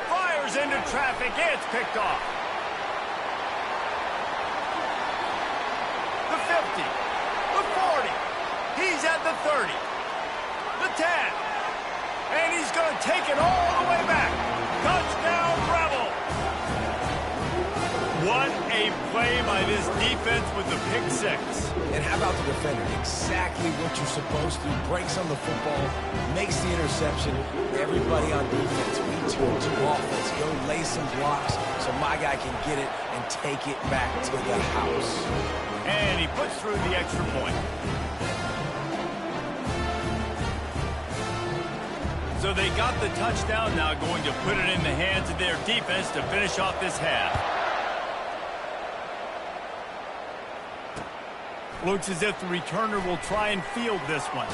Fires into traffic. It's picked off. The 50. The 40. He's at the 30. The 10. And he's going to take it all the way back. Touchdown, Rebel. What a play by this defense with the pick 6.
And how about the defender? Exactly what you're supposed to. Breaks on the football, makes the interception. Everybody on defense, we turn to offense. Go lay some blocks so my guy can get it and take it back to the house.
And he puts through the extra point. So they got the touchdown, now going to put it in the hands of their defense to finish off this half. Looks as if the returner will try and field this one.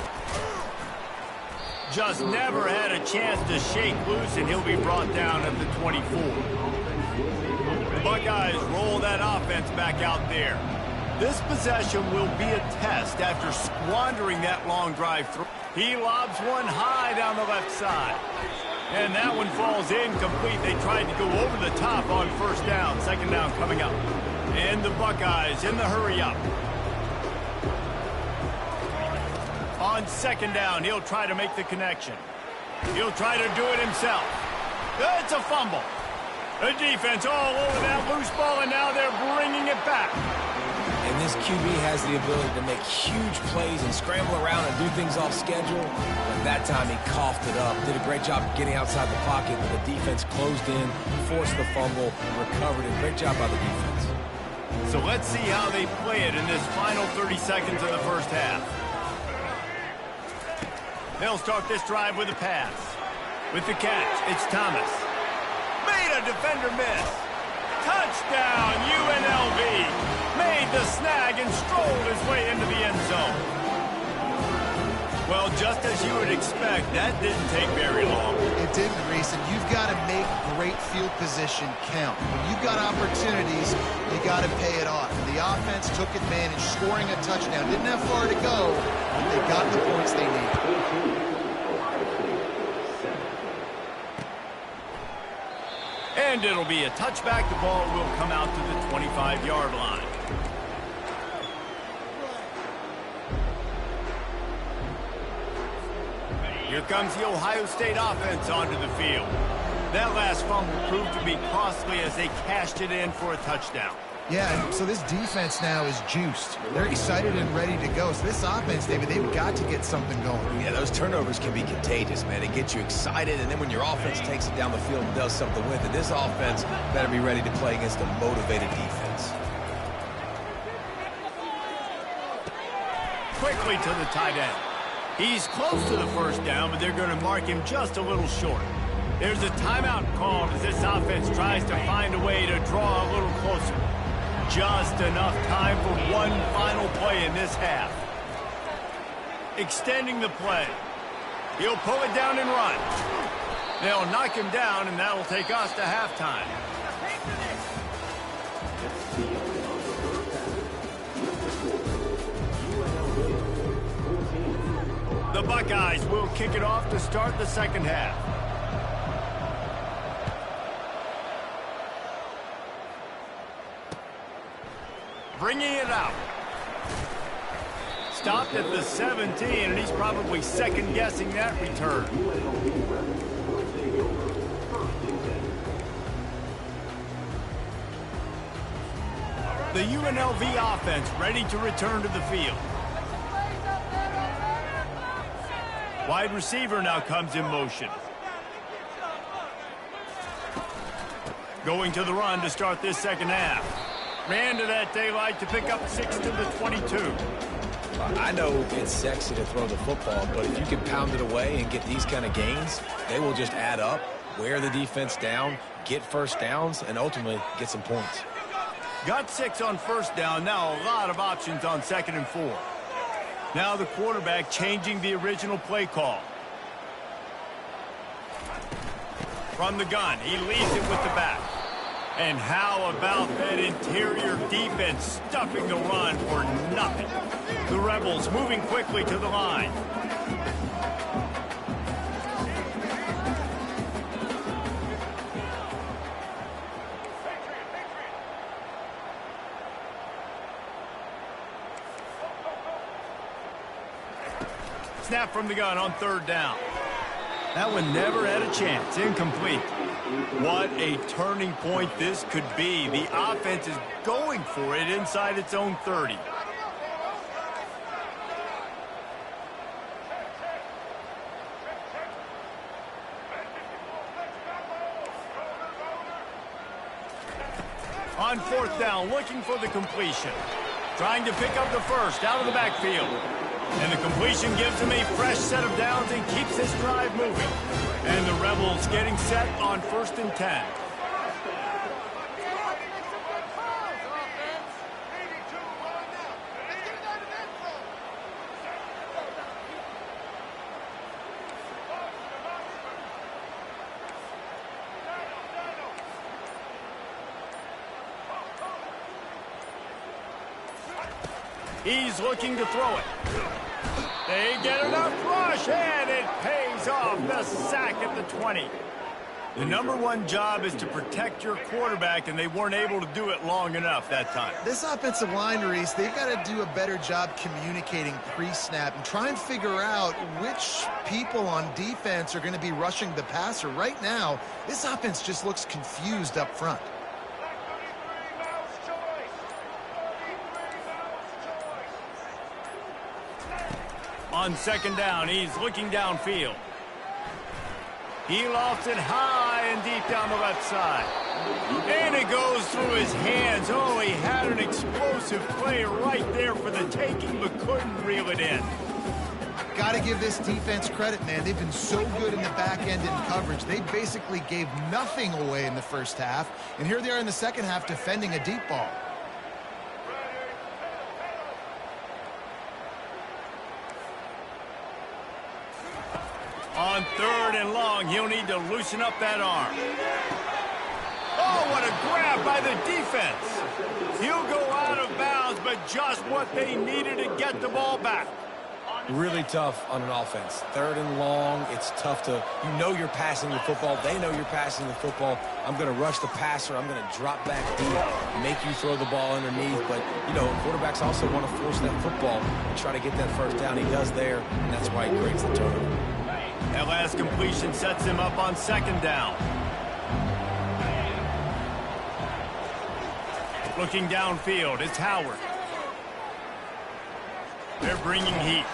Just never had a chance to shake loose, and he'll be brought down at the 24. The Buckeyes roll that offense back out there. This possession will be a test after squandering that long drive through. He lobs one high down the left side. And that one falls incomplete. They tried to go over the top on 1st down. 2nd down coming up. And the Buckeyes in the hurry up. On 2nd down, he'll try to make the connection. He'll try to do it himself. It's a fumble. The defense all over that loose ball, and now they're bringing it back.
And this QB has the ability to make huge plays and scramble around and do things off schedule. But that time he coughed it up, did a great job getting outside the pocket, but the defense closed in, forced the fumble, recovered it. Great job by the defense.
So let's see how they play it in this final 30 seconds of the first half. They'll start this drive with a pass. With the catch, it's Thomas. Made a defender miss. Touchdown, UNLV. Made the snag and strolled his way into the end zone. Well, just as you would expect, that didn't take very long.
It didn't, Reese, and you've got to make great field position count. When you've got opportunities, you got to pay it off. And the offense took advantage, scoring a touchdown. Didn't have far to go, but they got the points they needed.
And it'll be a touchback. The ball will come out to the 25-yard line. Here comes the Ohio State offense onto the field. That last fumble proved to be costly as they cashed it in for a touchdown.
Yeah, so this defense now is juiced. They're excited and ready to go. So this offense, David, they've got to get something going.
Yeah, those turnovers can be contagious, man. They get you excited, and then when your offense takes it down the field and does something with it, this offense better be ready to play against a motivated defense.
Quickly to the tight end. He's close to the first down, but they're going to mark him just a little short. There's a timeout called as this offense tries to find a way to draw a little closer. Just enough time for one final play in this half. Extending the play. He'll pull it down and run. They'll knock him down, and that'll take us to halftime. The Buckeyes will kick it off to start the second half. Bringing it out. Stopped at the 17, and he's probably second-guessing that return. The UNLV offense ready to return to the field. Wide receiver now comes in motion. Going to the run to start this second half. Ran to that daylight to pick up 6 to the 22.
I know it's sexy to throw the football, but if you can pound it away and get these kind of gains, they will just add up, wear the defense down, get first downs, and ultimately get some points.
Got 6 on first down. Now a lot of options on 2nd and 4. Now the quarterback changing the original play call. From the gun, he leads it with the back. And how about that interior defense stuffing the run for nothing? The Rebels moving quickly to the line. Snap from the gun on 3rd down. That one never had a chance. Incomplete. What a turning point this could be. The offense is going for it inside its own 30. On 4th down, looking for the completion. Trying to pick up the first out of the backfield. And the completion gives him a fresh set of downs and keeps this drive moving. And the Rebels getting set on 1st and 10. He's looking to throw it. They get enough rush, and it pays off. The sack at the 20. The #1 job is to protect your quarterback, and they weren't able to do it long enough that time.
This offensive line, Reese, they've got to do a better job communicating pre-snap and try and figure out which people on defense are going to be rushing the passer. Right now, this offense just looks confused up front.
On 2nd down, he's looking downfield. He lofts it high and deep down the left side. And it goes through his hands. Oh, he had an explosive play right there for the taking, but couldn't reel it in.
Got to give this defense credit, man. They've been so good in the back end in coverage. They basically gave nothing away in the first half. And here they are in the second half defending a deep ball.
On 3rd and long, he'll need to loosen up that arm. Oh, what a grab by the defense. He'll go out of bounds, but just what they needed to get the ball back.
Really tough on an offense. 3rd and long, it's tough to, you know you're passing the football. They know you're passing the football. I'm going to rush the passer. I'm going to drop back deep, make you throw the ball underneath. But, you know, quarterbacks also want to force that football and try to get that first down. He does there, and that's why he creates the turnover.
That last completion sets him up on 2nd down. Looking downfield, it's Howard. They're bringing heat.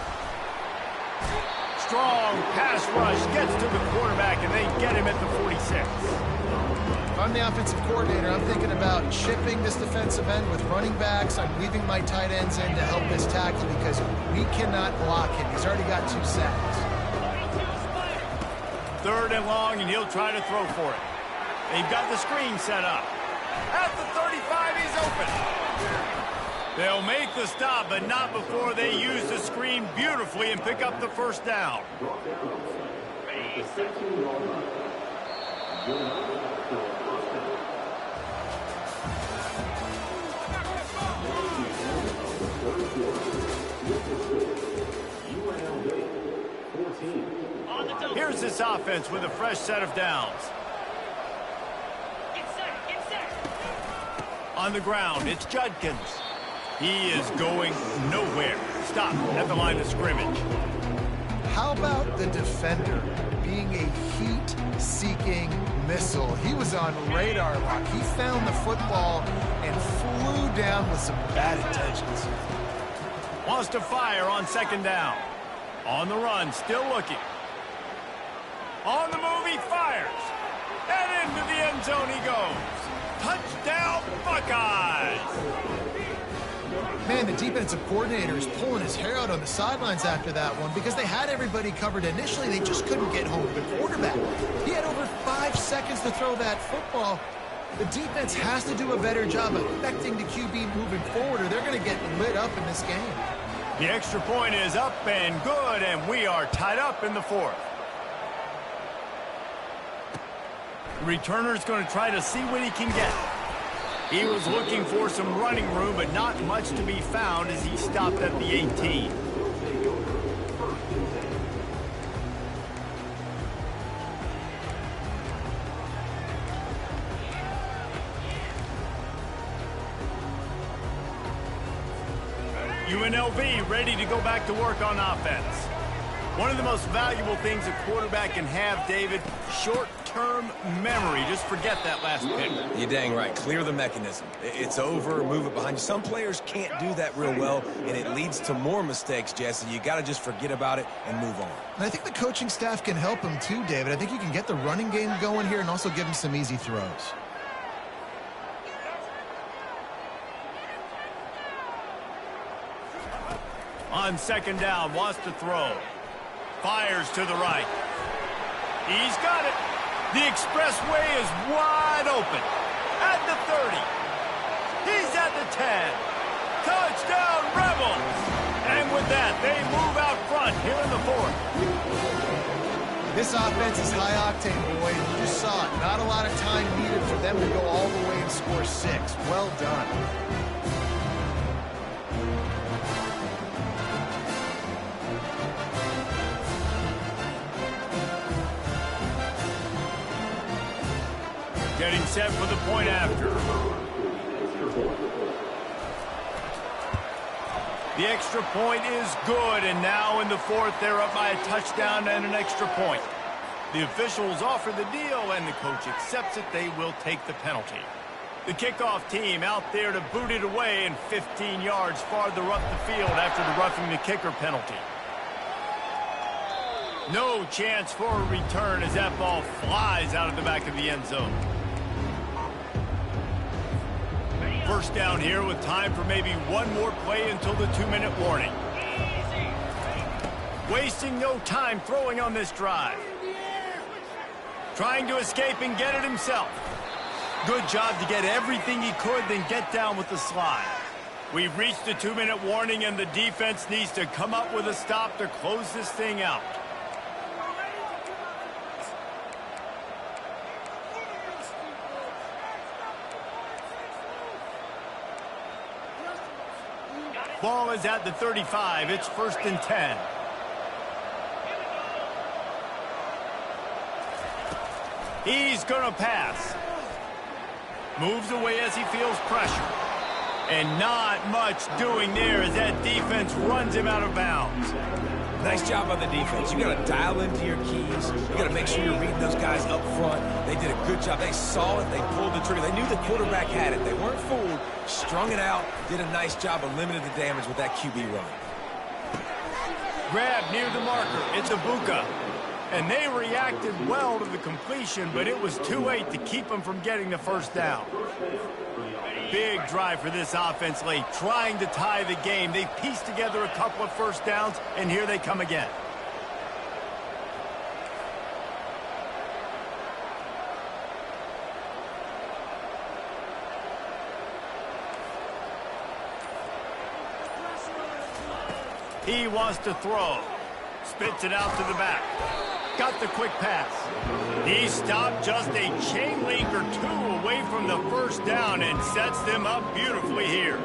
Strong pass rush gets to the quarterback, and they get him at the 46.
If I'm the offensive coordinator, I'm thinking about chipping this defensive end with running backs. I'm leaving my tight ends in to help this tackle because we cannot block him. He's already got 2 sacks.
3rd and long, and he'll try to throw for it. They've got the screen set up. At the 35, he's open. They'll make the stop, but not before they use the screen beautifully and pick up the first down. Here's this offense with a fresh set of downs. On the ground, it's Judkins. He is going nowhere. Stop at the line of scrimmage.
How about the defender? being a heat-seeking missile. He was on radar lock. He found the football and flew down with some bad intentions.
Wants to fire on second down. On the run, still looking. On the move, he fires. And into the end zone he goes. Touchdown, Buckeyes!
Man, the defensive coordinator is pulling his hair out on the sidelines after that one because they had everybody covered initially. They just couldn't get home to the quarterback. He had over 5 seconds to throw that football. The defense has to do a better job of affecting the QB moving forward, or they're going to get lit up in this game.
The extra point is up and good, and we are tied up in the fourth. The returner's going to try to see what he can get. He was looking for some running room, but not much to be found as he stopped at the 18. UNLV ready to go back to work on offense. One of the most valuable things a quarterback can have, David, short-term memory. Just forget that last pick.
You're dang right. Clear the mechanism. It's over, move it behind you. Some players can't do that real well, and it leads to more mistakes, Jesse. You got to just forget about it and move on.
And I think the coaching staff can help him too, David. I think you can get the running game going here and also give him some easy throws.
On second down, wants to throw. Fires to the right. He's got it. The expressway is wide open. At the 30. He's at the 10. Touchdown, Rebels! And with that, they move out front here in the fourth.
This offense is high octane, boy. You just saw it. Not a lot of time needed for them to go all the way and score 6. Well done.
Getting set for the point after. The extra point is good, and now in the fourth, they're up by a touchdown and an extra point. The officials offer the deal, and the coach accepts it. They will take the penalty. The kickoff team out there to boot it away and 15 yards farther up the field after the roughing the kicker penalty. No chance for a return as that ball flies out of the back of the end zone. First down here with time for maybe one more play until the 2-minute warning. Wasting no time throwing on this drive. Trying to escape and get it himself. Good job to get everything he could, then get down with the slide. We've reached the 2-minute warning, and the defense needs to come up with a stop to close this thing out. Ball is at the 35. It's 1st and 10. He's going to pass. Moves away as he feels pressure. And not much doing there as that defense runs him out of bounds.
Nice job on the defense. You got to dial into your keys. You got to make sure you're reading those guys up front. They did a good job. They saw it. They pulled the trigger. They knew the quarterback had it. They weren't fooled. Strung it out. Did a nice job of limiting the damage with that QB run.
Grab near the marker. It's Ibuka. And they reacted well to the completion, but it was too late to keep them from getting the first down. Big drive for this offense late, trying to tie the game. They pieced together a couple of first downs, and here they come again. He wants to throw. Spits it out to the back. Got the quick pass. He stopped just a chain link or two away from the first down and sets them up beautifully here.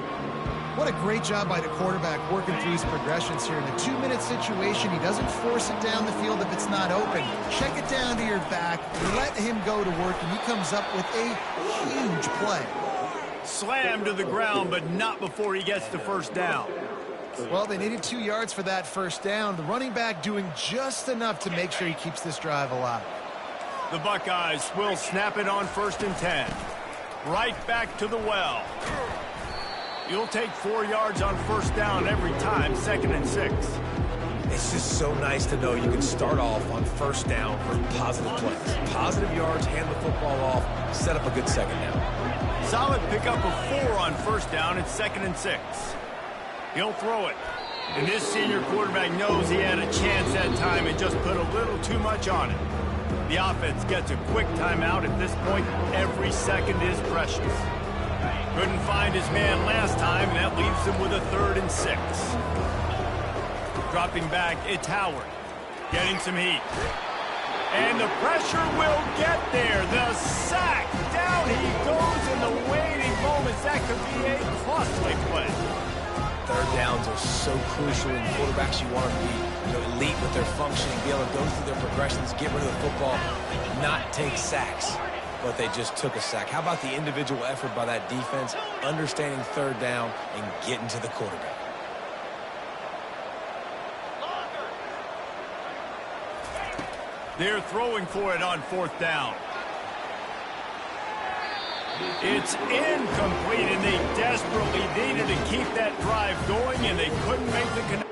What a great job by the quarterback working through his progressions here. In a 2-minute situation, he doesn't force it down the field if it's not open. Check it down to your back, let him go to work, and he comes up with a huge play.
Slammed to the ground, but not before he gets the first down.
Well, they needed 2 yards for that first down. The running back doing just enough to make sure he keeps this drive alive.
The Buckeyes will snap it on 1st and 10. Right back to the well. You'll take 4 yards on 1st down every time, 2nd and 6.
It's just so nice to know you can start off on 1st down with positive plays. Positive yards, hand the football off, set up a good 2nd down.
Solid pickup of 4 on 1st down at 2nd and 6. He'll throw it. And this senior quarterback knows he had a chance that time and just put a little too much on it. The offense gets a quick timeout at this point. Every second is precious. Couldn't find his man last time, and that leaves him with a 3rd and 6. Dropping back, it's Howard. Getting some heat. And the pressure will get there. The sack. Down he goes in the waiting moments. That could be a costly play.
3rd downs are so crucial in quarterbacks. You want them to be elite with their functioning, be able to go through their progressions, get rid of the football, not take sacks. But they just took a sack. How about the individual effort by that defense, understanding 3rd down and getting to the quarterback?
They're throwing for it on 4th down. It's incomplete, and they desperately needed to keep that drive going, and they couldn't make the connection.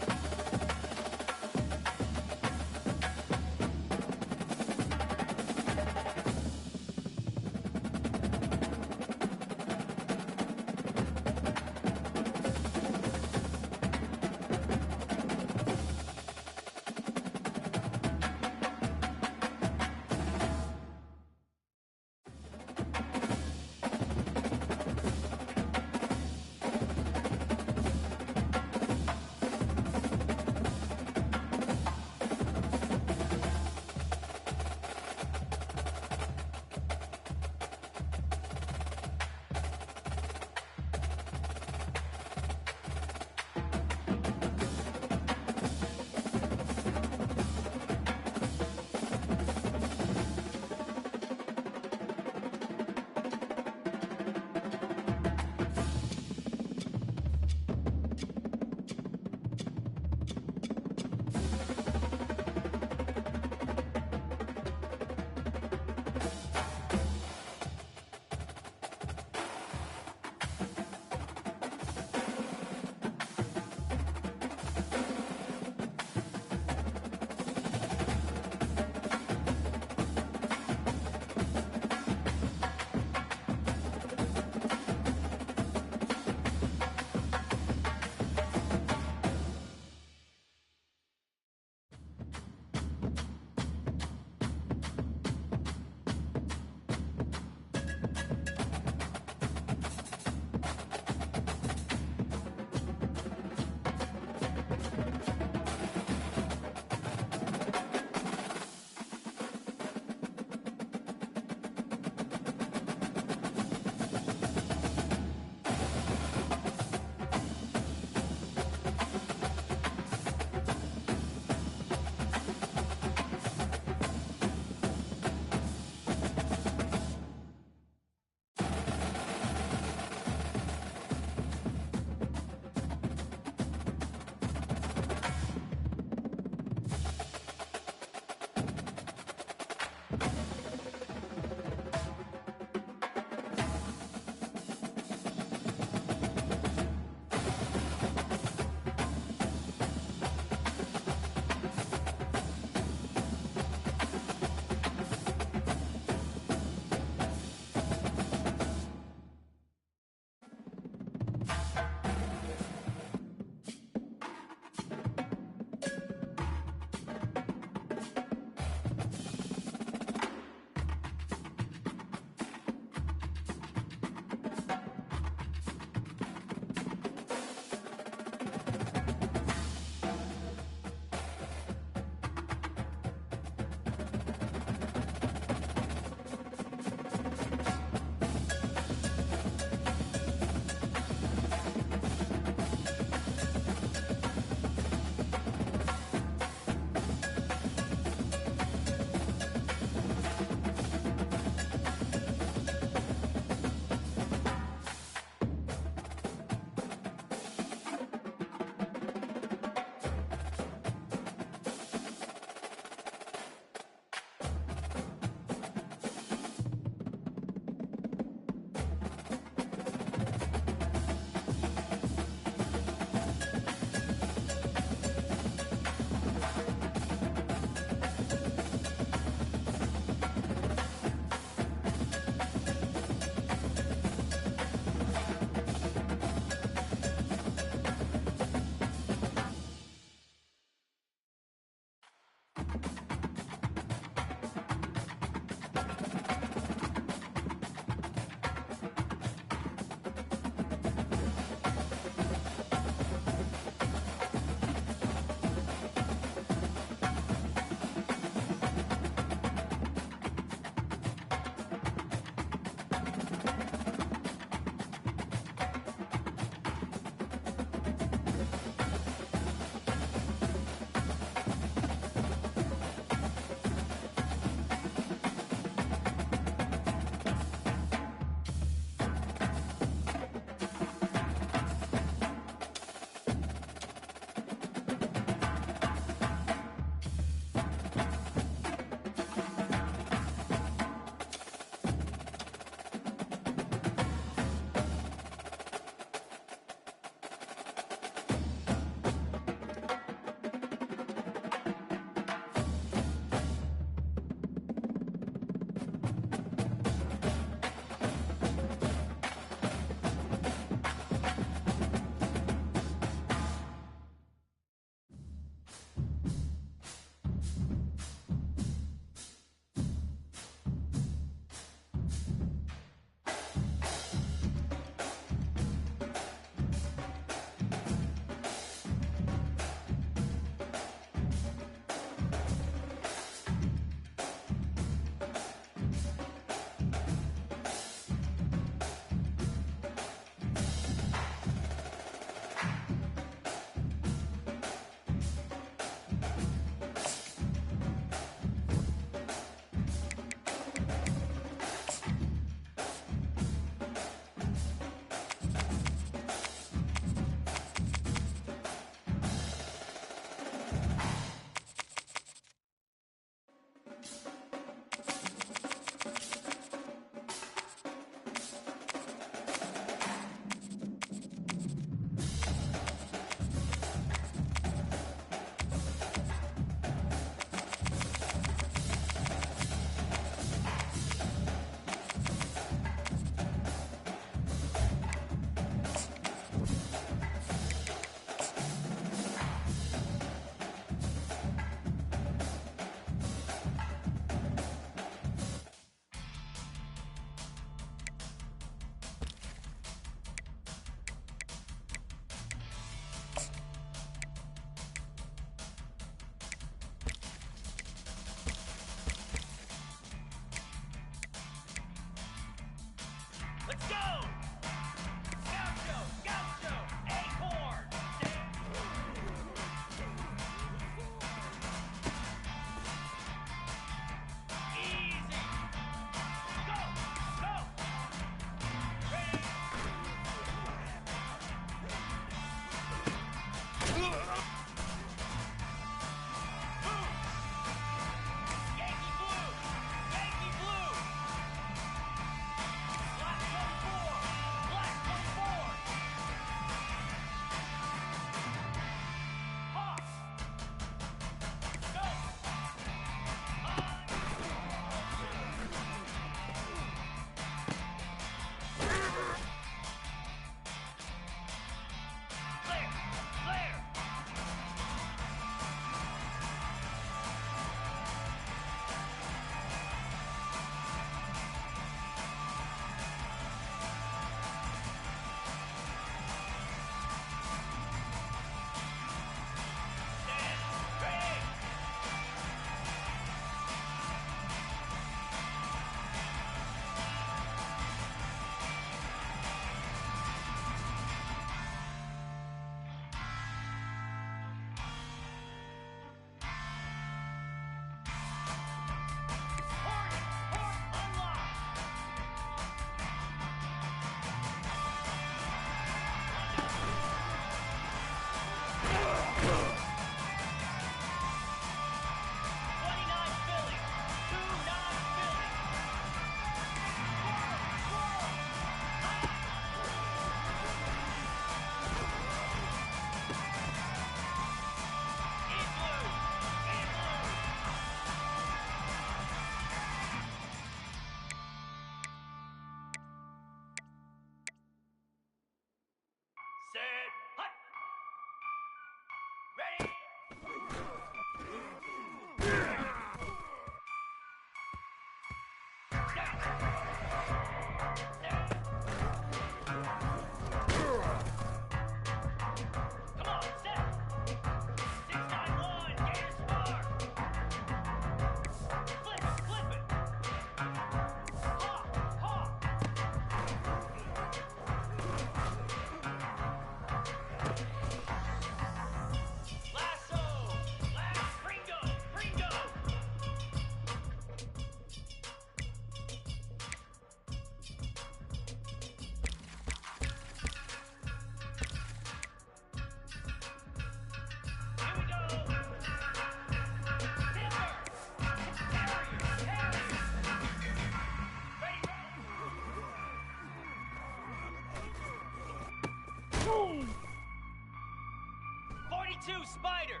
Spider.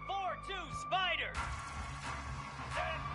4-2 Spider. Set.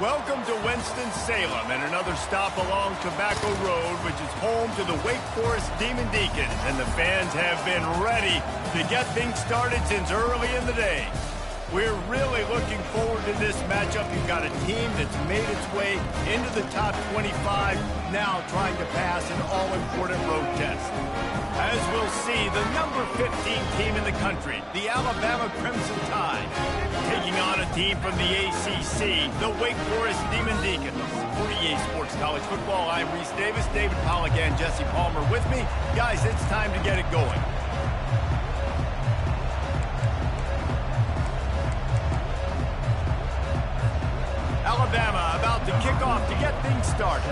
Welcome to Winston-Salem and another stop along Tobacco Road, which is home to the Wake Forest Demon Deacons. And the fans have been ready to get things started since early in the day. We're really looking forward to this matchup. You've got a team that's made its way into the top 25, now trying to pass an all-important road test. As we'll see, the number 15 team in the country, the Alabama Crimson Tide, taking on a team from the ACC, the Wake Forest Demon Deacons. For EA Sports College Football, I'm Reese Davis, David Pollack, and Jesse Palmer with me. Guys, it's time to get it going. Alabama about to kick off to get things started.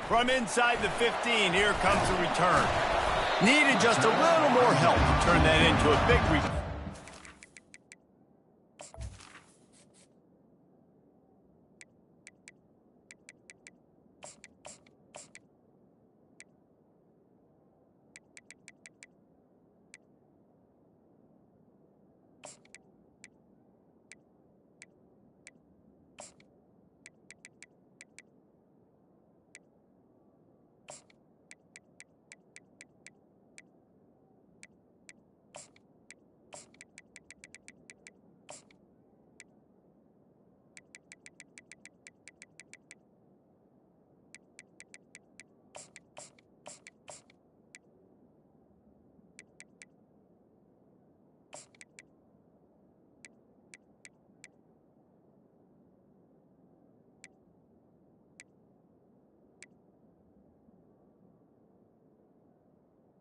From inside the 15, here comes the return. Needed just a little more help to turn that into a big return.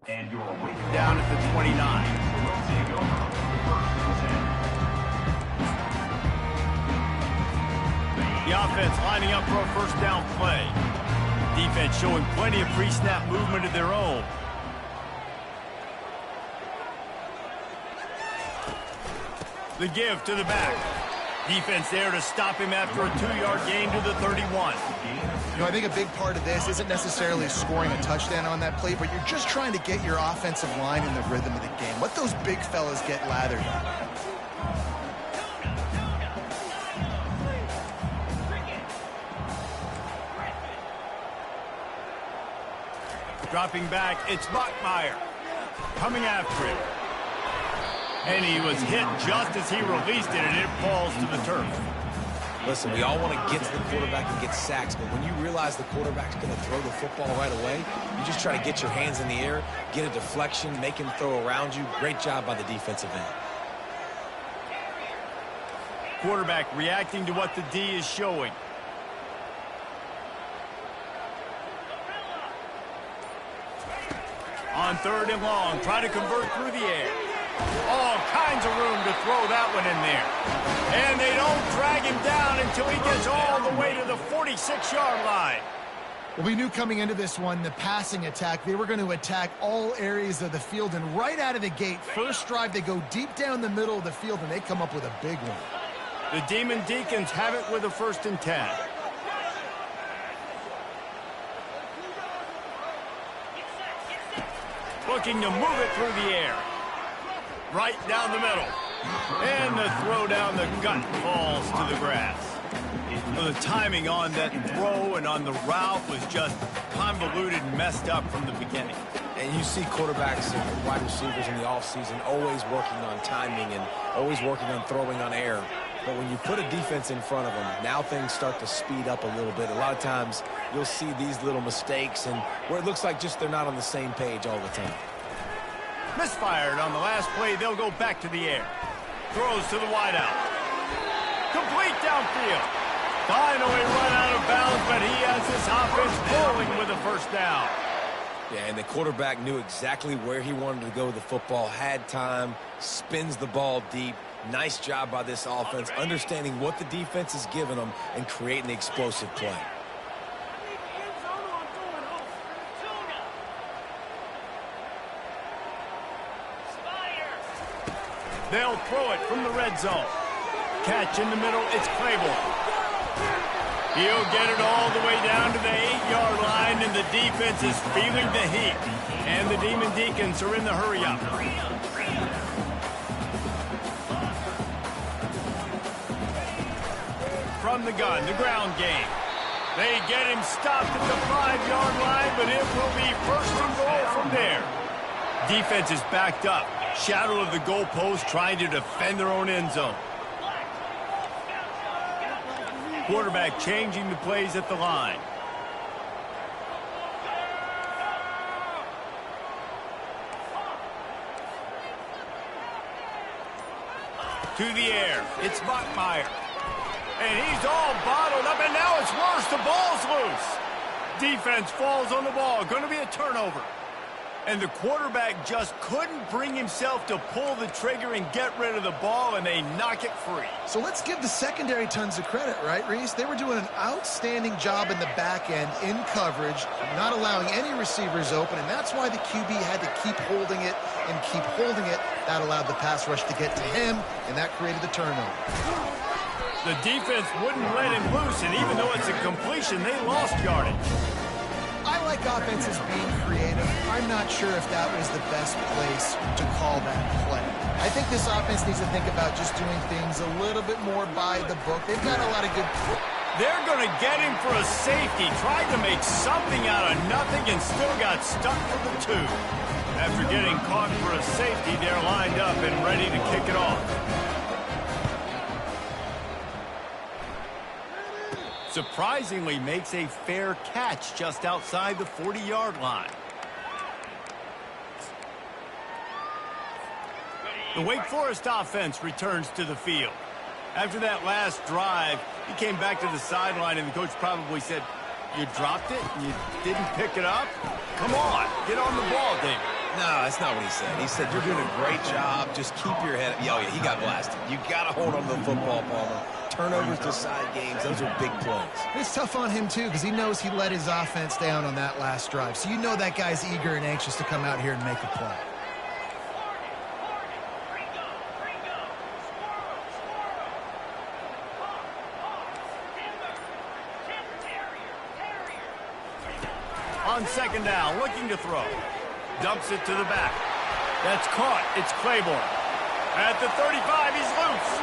And you're
down at the 29. The offense lining up for a first down play. Defense showing plenty of pre-snap movement of their own. The give to the back. Defense there to stop him after a 2-yard gain to the 31.
You know, I think a big part of this isn't necessarily scoring a touchdown on that play, but you're just trying to get your offensive line in the rhythm of the game. Let those big fellas get lathered up.
Dropping back, it's Bachmeier. Coming after him. And he was hit just as he released it, and it falls to the turf.
Listen, we all want to get to the quarterback and get sacks, but when you realize the quarterback's going to throw the football right away, you just try to get your hands in the air, get a deflection, make him throw around you. Great job by the defensive end.
Quarterback reacting to what the D is showing. On 3rd and long, try to convert through the air. All kinds of room to throw that one in there. And they don't drag him down until he gets all the way to the 46-yard line.
Well, we knew coming into this one, the passing attack, they were going to attack all areas of the field. And right out of the gate, first drive, they go deep down the middle of the field, and they come up with a big one.
The Demon Deacons have it with a 1st and 10. Looking to move it through the air. Right down the middle. And the throw down the gut falls to the grass. Well, the timing on that throw and on the route was just convoluted and messed up from the beginning.
And you see quarterbacks and wide receivers in the offseason always working on timing and always working on throwing on air. But when you put a defense in front of them, now things start to speed up a little bit. A lot of times you'll see these little mistakes and where it looks like just they're not on the same page all the time.
Misfired on the last play. They'll go back to the air. Throws to the wideout. Complete downfield. Finally run out of bounds, but he has this offense rolling with a 1st down.
Yeah, and the quarterback knew exactly where he wanted to go with the football, had time, spins the ball deep. Nice job by this offense, understanding what the defense is giving them and creating the explosive play.
They'll throw it from the red zone. Catch in the middle, it's Claiborne. He'll get it all the way down to the 8-yard line, and the defense is feeling the heat. And the Demon Deacons are in the hurry-up. From the gun, the ground game. They get him stopped at the 5-yard line, but it will be 1st and goal from there. Defense is backed up. Shadow of the goalpost trying to defend their own end zone. Quarterback changing the plays at the line. To the air. It's Bachmeier. And he's all bottled up, and now it's worse. The ball's loose. Defense falls on the ball. Going to be a turnover. And the quarterback just couldn't bring himself to pull the trigger and get rid of the ball, and they knock it free.
So let's give the secondary tons of credit, right, Reese? They were doing an outstanding job in the back end, in coverage, not allowing any receivers open, and that's why the QB had to keep holding it and keep holding it. That allowed the pass rush to get to him, and that created the turnover.
The defense wouldn't let him loose, and even though it's a completion, they lost yardage.
I like offenses being creative. I'm not sure if that was the best place to call that play. I think this offense needs to think about just doing things a little bit more by the book. They've got a lot of good...
They're going to get him for a safety. Tried to make something out of nothing and still got stuck for the 2. After getting caught for a safety, they're lined up and ready to kick it off. Surprisingly makes a fair catch just outside the 40-yard line. The Wake Forest offense returns to the field. After that last drive, he came back to the sideline, and the coach probably said, "You dropped it? You didn't pick it up? Come on, get on the ball, David."
No, that's not what he said. He said, "You're doing a great job. Just keep your head up." Oh, yeah, he got blasted. You got to hold on to the football, Palmer. Turnovers decide games. Those are big plays.
It's tough on him, too, because he knows he let his offense down on that last drive. So you know that guy's eager and anxious to come out here and make a play.
On second down, looking to throw. Dumps it to the back. That's caught. It's Claiborne. At the 35, he's loose.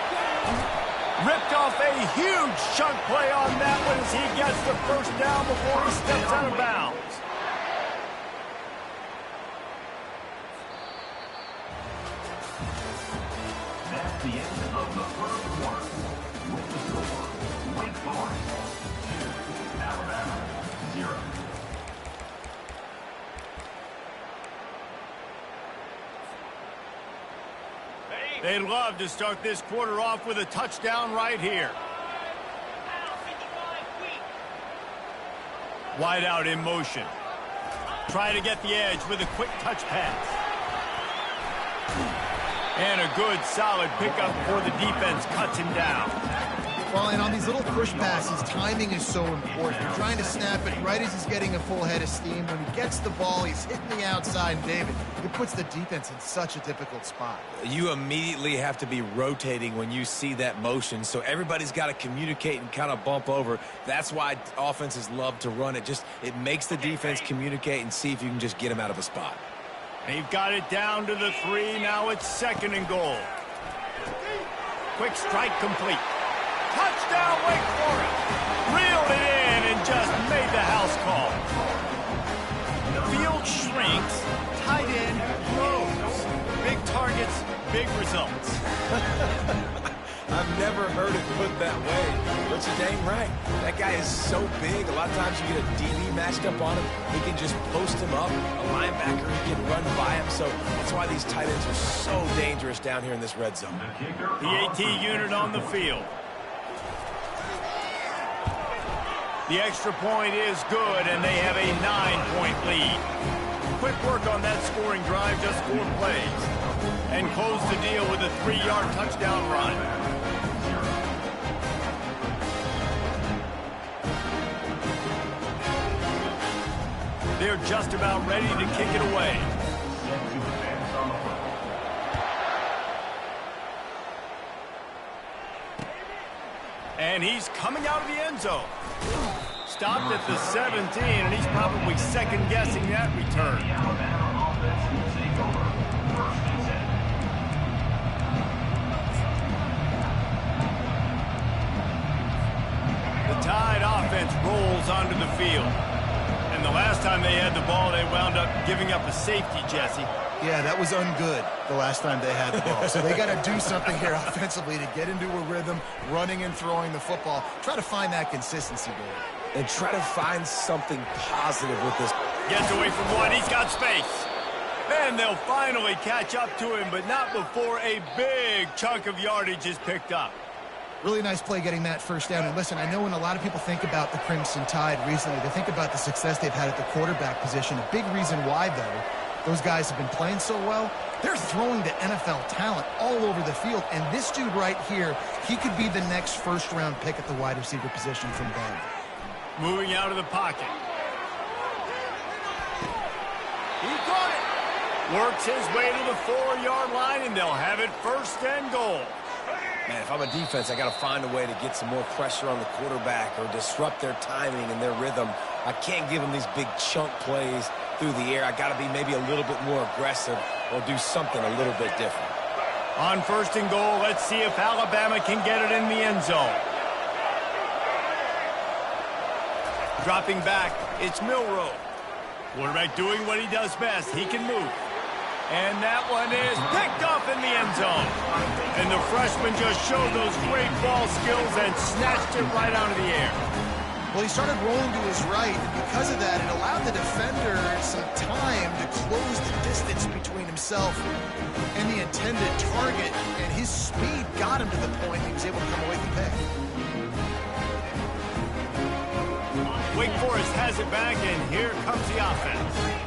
Ripped off a huge chunk play on that one as he gets the first down before he steps out of bounds.
That's the end of the first quarter. With the score, Wake Forest 2, Alabama 0.
They'd love to start this quarter off with a touchdown right here. Wide out in motion. Trying to get the edge with a quick touch pass. And a good, solid pickup before the defense cuts him down.
Well, and on these little push passes, timing is so important. You're trying to snap it right as he's getting a full head of steam. When he gets the ball, he's hitting the outside, and David, it puts the defense in such a difficult spot.
You immediately have to be rotating when you see that motion, so everybody's got to communicate and kind of bump over. That's why offenses love to run it. It makes the defense communicate and see if you can just get him out of a spot.
They've got it down to the 3. Now it's 2nd and goal. Quick strike complete. Touchdown, Wake Forest. Reeled it in and just made the house call. Field shrinks, tight end grows. Big targets, big results.
I've never heard it put that way, but you're dang right. That guy is so big. A lot of times you get a DB matched up on him. He can just post him up. A linebacker, he can run by him. So that's why these tight ends are so dangerous down here in this red zone.
The AT unit on the field. The extra point is good, and they have a 9-point lead. Quick work on that scoring drive, just 4 plays. And close the deal with a 3-yard touchdown run. They're just about ready to kick it away. And he's coming out of the end zone. Stopped at the 17, and he's probably second-guessing that return. The Tide offense rolls onto the field. And the last time they had the ball, they wound up giving up a safety, Jesse.
Yeah, that was ungood the last time they had the ball. So they got to do something here offensively to get into a rhythm, running and throwing the football. Try to find that consistency, David.
And try to find something positive with this.
Gets away from one. He's got space. And they'll finally catch up to him, but not before a big chunk of yardage is picked up.
Really nice play getting that first down. And listen, I know when a lot of people think about the Crimson Tide recently, they think about the success they've had at the quarterback position. A big reason why, though, those guys have been playing so well, they're throwing to NFL talent all over the field. And this dude right here, he could be the next first-round pick at the wide receiver position from Bama.
Moving out of the pocket. He caught it. Works his way to the 4-yard line, and they'll have it 1st and goal.
Man, if I'm a defense, I got to find a way to get some more pressure on the quarterback or disrupt their timing and their rhythm. I can't give them these big chunk plays through the air. I got to be maybe a little bit more aggressive or do something a little bit different.
On 1st and goal, let's see if Alabama can get it in the end zone. Dropping back, it's Milroe. Quarterback doing what he does best. He can move. And that one is picked off in the end zone. And the freshman just showed those great ball skills and snatched it right out of the air.
Well, he started rolling to his right, and because of that, it allowed the defender some time to close the distance between himself and the intended target, and his speed got him to the point he was able to come away with the pick.
Wake Forest has it back, and here comes the offense.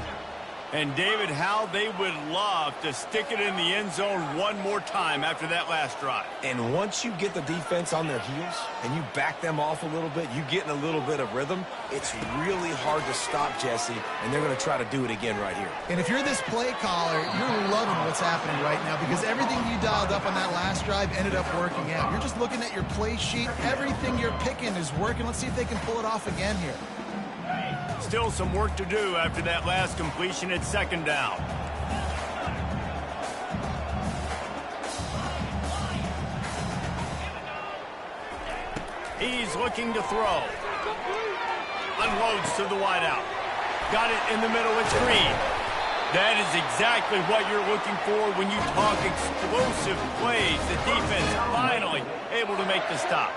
And David, how they would love to stick it in the end zone one more time after that last drive.
And once you get the defense on their heels and you back them off a little bit, you get in a little bit of rhythm, it's really hard to stop, Jesse, and they're going to try to do it again right here.
And if you're this play caller, you're loving what's happening right now because everything you dialed up on that last drive ended up working out. You're just looking at your play sheet. Everything you're picking is working. Let's see if they can pull it off again here.
Still some work to do after that last completion at second down. He's looking to throw. Unloads to the wideout. Got it in the middle. It's Green. That is exactly what you're looking for when you talk explosive plays. The defense finally able to make the stop.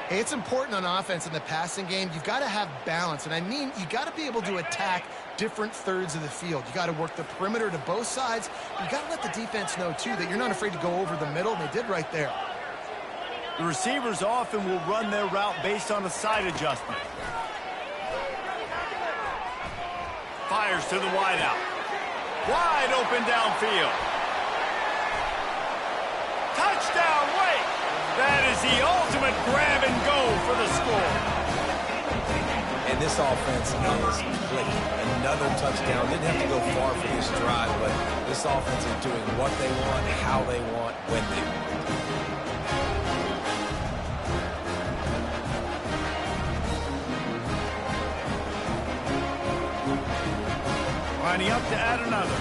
Hey, it's important on offense in the passing game. You've got to have balance, and I mean you got to be able to attack different thirds of the field. You got to work the perimeter to both sides. You got to let the defense know, too, that you're not afraid to go over the middle, and they did right there.
The receivers often will run their route based on a side adjustment. Fires to the wideout. Wide open downfield. Touchdown, Wake! That is the ultimate grab and go for the score.
And this offense is clicking. Another touchdown. Didn't have to go far for this drive, but this offense is doing what they want, how they want, when they want.
Lining up to add another.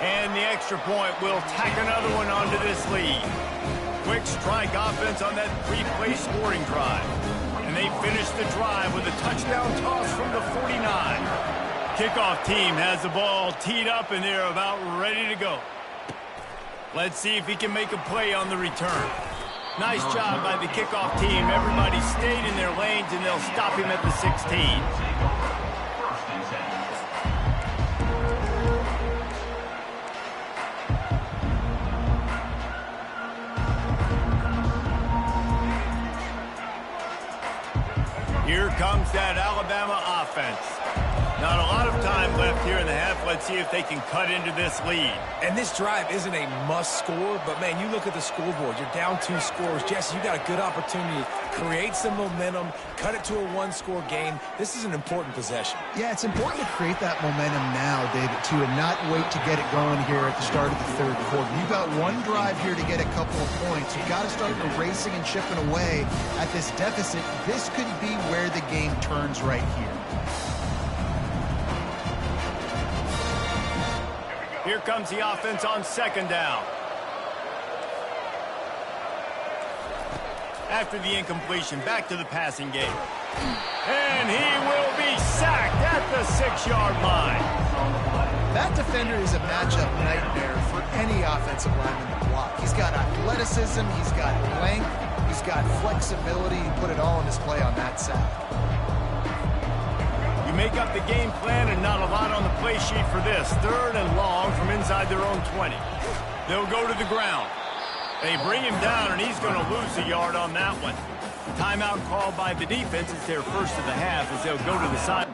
And the extra point will tack another one onto this lead. Quick strike offense on that three-play scoring drive. And they finish the drive with a touchdown toss from the 49. Kickoff team has the ball teed up and they're about ready to go. Let's see if he can make a play on the return. Nice job by the kickoff team. Everybody stayed in their lanes, and they'll stop him at the 16. Here comes that Alabama offense. Not a lot of time left here in the half. Let's see if they can cut into this lead.
And this drive isn't a must score, but, man, you look at the scoreboard. You're down 2 scores. Jesse, you got a good opportunity to create some momentum, cut it to a one-score game. This is an important possession.
Yeah, it's important to create that momentum now, David, too, and not wait to get it going here at the start of the third quarter. You've got one drive here to get a couple of points. You've got to start erasing and chipping away at this deficit. This could be where the game turns right here.
Here comes the offense on second down. After the incompletion, back to the passing game. And he will be sacked at the 6-yard line.
That defender is a matchup nightmare for any offensive lineman to block. He's got athleticism, he's got length, he's got flexibility. He put it all in his play on that sack.
You make up the game plan and not a lot on the play sheet for this. 3rd and long from inside their own 20. They'll go to the ground. They bring him down, and he's going to lose a yard on that one. Timeout called by the defense. It's their first of the half as they'll go to the side.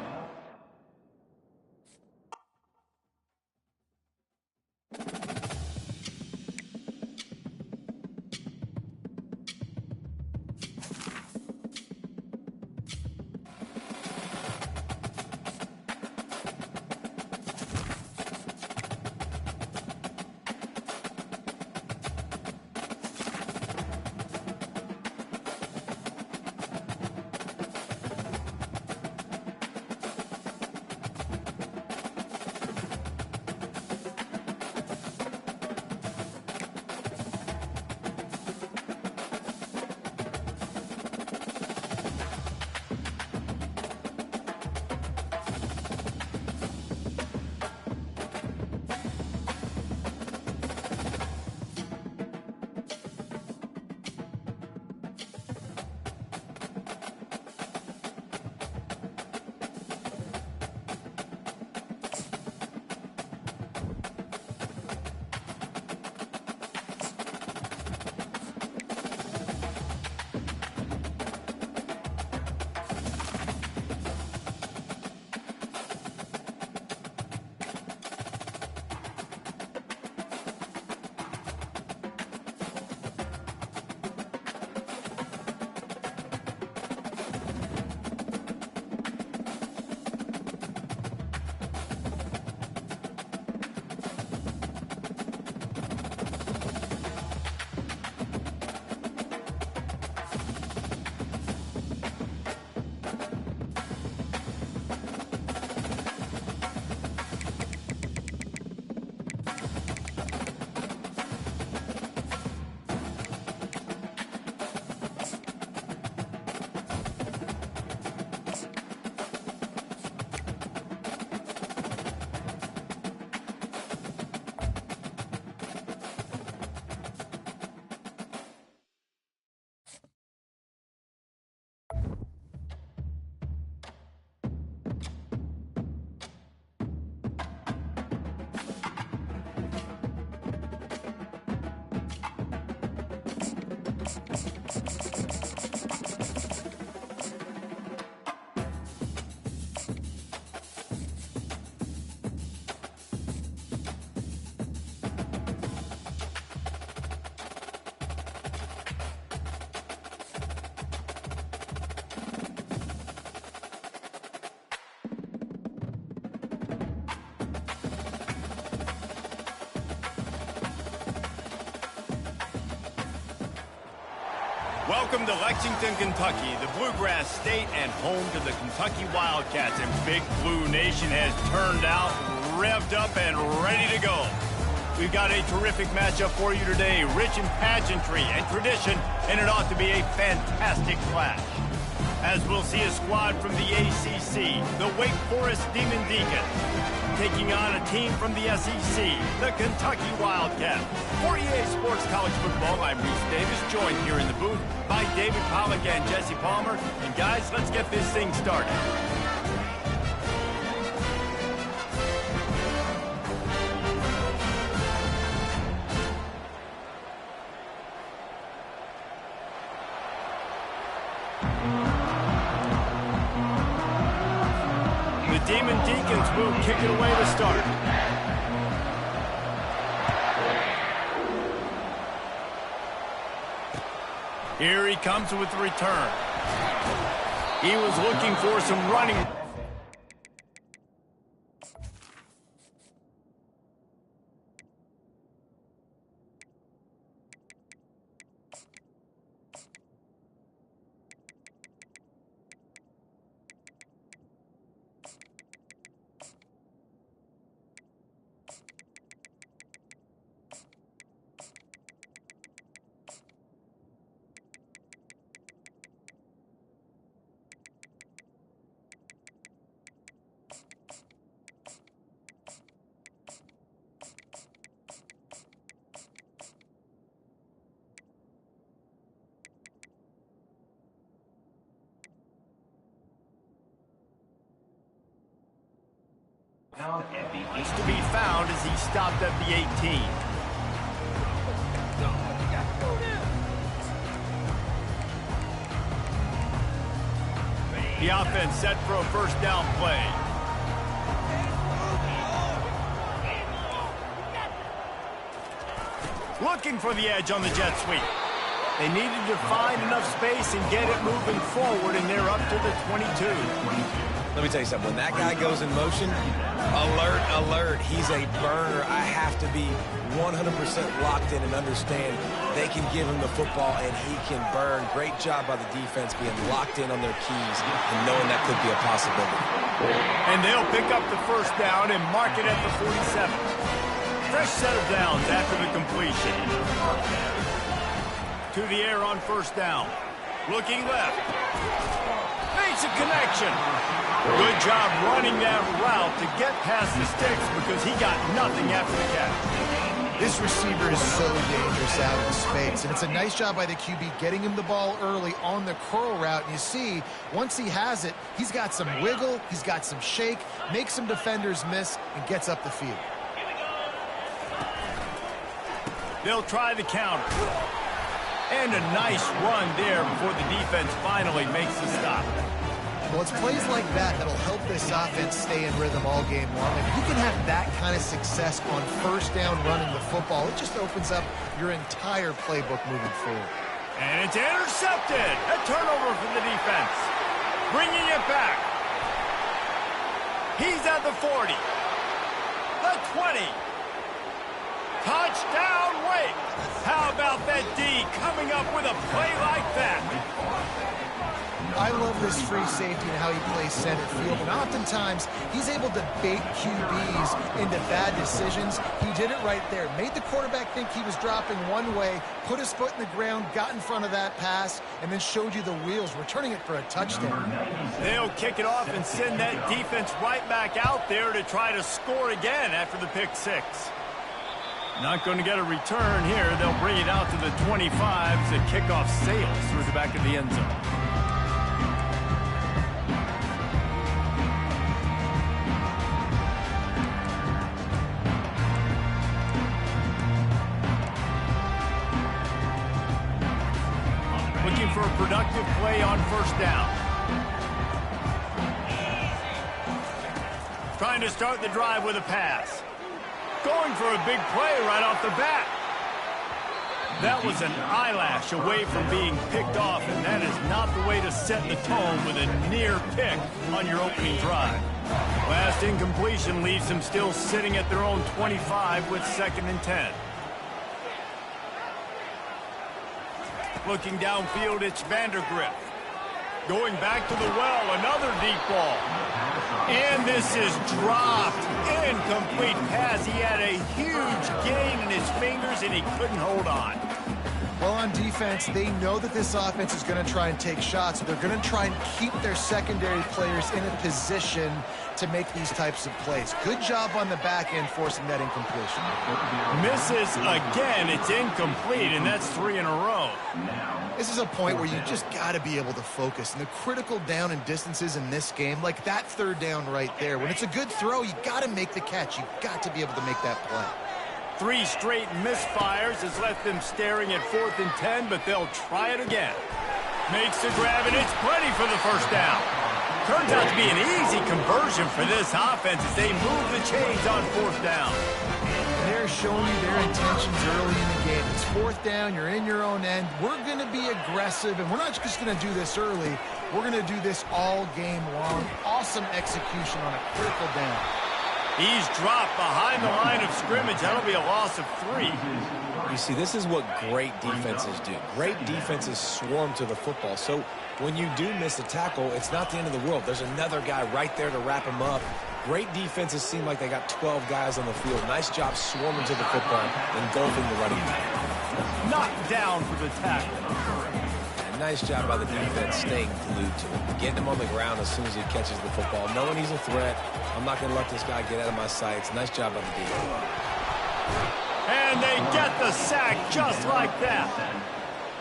Welcome to Lexington, Kentucky, the Bluegrass State and home to the Kentucky Wildcats. And Big Blue Nation has turned out, revved up, and ready to go. We've got a terrific matchup for you today, rich in pageantry and tradition, and it ought to be a fantastic clash. As we'll see a squad from the ACC, the Wake Forest Demon Deacons, taking on a team from the SEC, the Kentucky Wildcats. For EA Sports College Football, I'm Reese Davis, joined here in the booth by David Pollack and Jesse Palmer. And guys, let's get this thing started. The Demon Deacons will kick it away to start. Here he comes with the return. He was looking for some running. He's to be found as he stopped at the 18. The offense set for a first down play. Looking for the edge on the jet sweep. They needed to find enough space and get it moving forward, and they're up to the 22.
Let me tell you something. When that guy goes in motion, alert, alert. He's a burner. I have to be 100% locked in and understand they can give him the football and he can burn. Great job by the defense being locked in on their keys and knowing that could be a possibility.
And they'll pick up the first down and mark it at the 47. Fresh set of downs after the completion. To the air on first down. Looking left. Makes a connection. Good job running that route to get past the sticks because he got nothing after the catch.
This receiver is so dangerous out in space, and it's a nice job by the QB getting him the ball early on the curl route. And you see, once he has it, he's got some wiggle, he's got some shake, makes some defenders miss, and gets up the field.
They'll try the counter. And a nice run there before the defense finally makes the stop.
Well, it's plays like that that'll help this offense stay in rhythm all game long. If you can have that kind of success on first down running the football, it just opens up your entire playbook moving forward.
And it's intercepted. A turnover for the defense. Bringing it back. He's at the 40. The 20. Touchdown, Wake. How about that D coming up with a play like that?
I love this free safety and how he plays center field, and oftentimes he's able to bait QBs into bad decisions. He did it right there. Made the quarterback think he was dropping one way, put his foot in the ground, got in front of that pass, and then showed you the wheels, returning it for a touchdown.
They'll kick it off and send that defense right back out there to try to score again after the pick six. Not going to get a return here. They'll bring it out to the 25 as the kickoff sails through the back of the end zone. Looking for a productive play on first down. Trying to start the drive with a pass. Going for a big play right off the bat. That was an eyelash away from being picked off, and that is not the way to set the tone with a near pick on your opening drive. Last incompletion leaves them still sitting at their own 25 with 2nd and 10. Looking downfield, it's Vandergrift. Going back to the well, another deep ball. And this is dropped. Incomplete pass. He had a huge gain in his fingers, and he couldn't hold on.
Well, on defense, they know that this offense is going to try and take shots. So they're going to try and keep their secondary players in a position to make these types of plays. Good job on the back end forcing that incompletion.
Misses again. It's incomplete, and that's 3 in a row.
This is a point where you just got to be able to focus. And the critical down and distances in this game, like that third down right there, when it's a good throw, you got to make the catch. You got to be able to make that play.
3 straight misfires has left them staring at 4th and 10, but they'll try it again. Makes the grab, and it's plenty for the first down. Turns out to be an easy conversion for this offense as they move the chains on 4th down.
They're showing you their intentions early in the game. It's 4th down, you're in your own end. We're going to be aggressive, and we're not just going to do this early. We're going to do this all game long. Awesome execution on a critical down.
He's dropped behind the line of scrimmage. That'll be a loss of 3.
You see, this is what great defenses do. Great defenses swarm to the football. So when you do miss a tackle, it's not the end of the world. There's another guy right there to wrap him up. Great defenses seem like they got 12 guys on the field. Nice job swarming to the football, engulfing the running back.
Knocked down for the tackle.
And nice job by the defense staying glued to him, getting him on the ground as soon as he catches the football, knowing he's a threat. I'm not going to let this guy get out of my sights. Nice job by the defense.
And they get the sack just like that.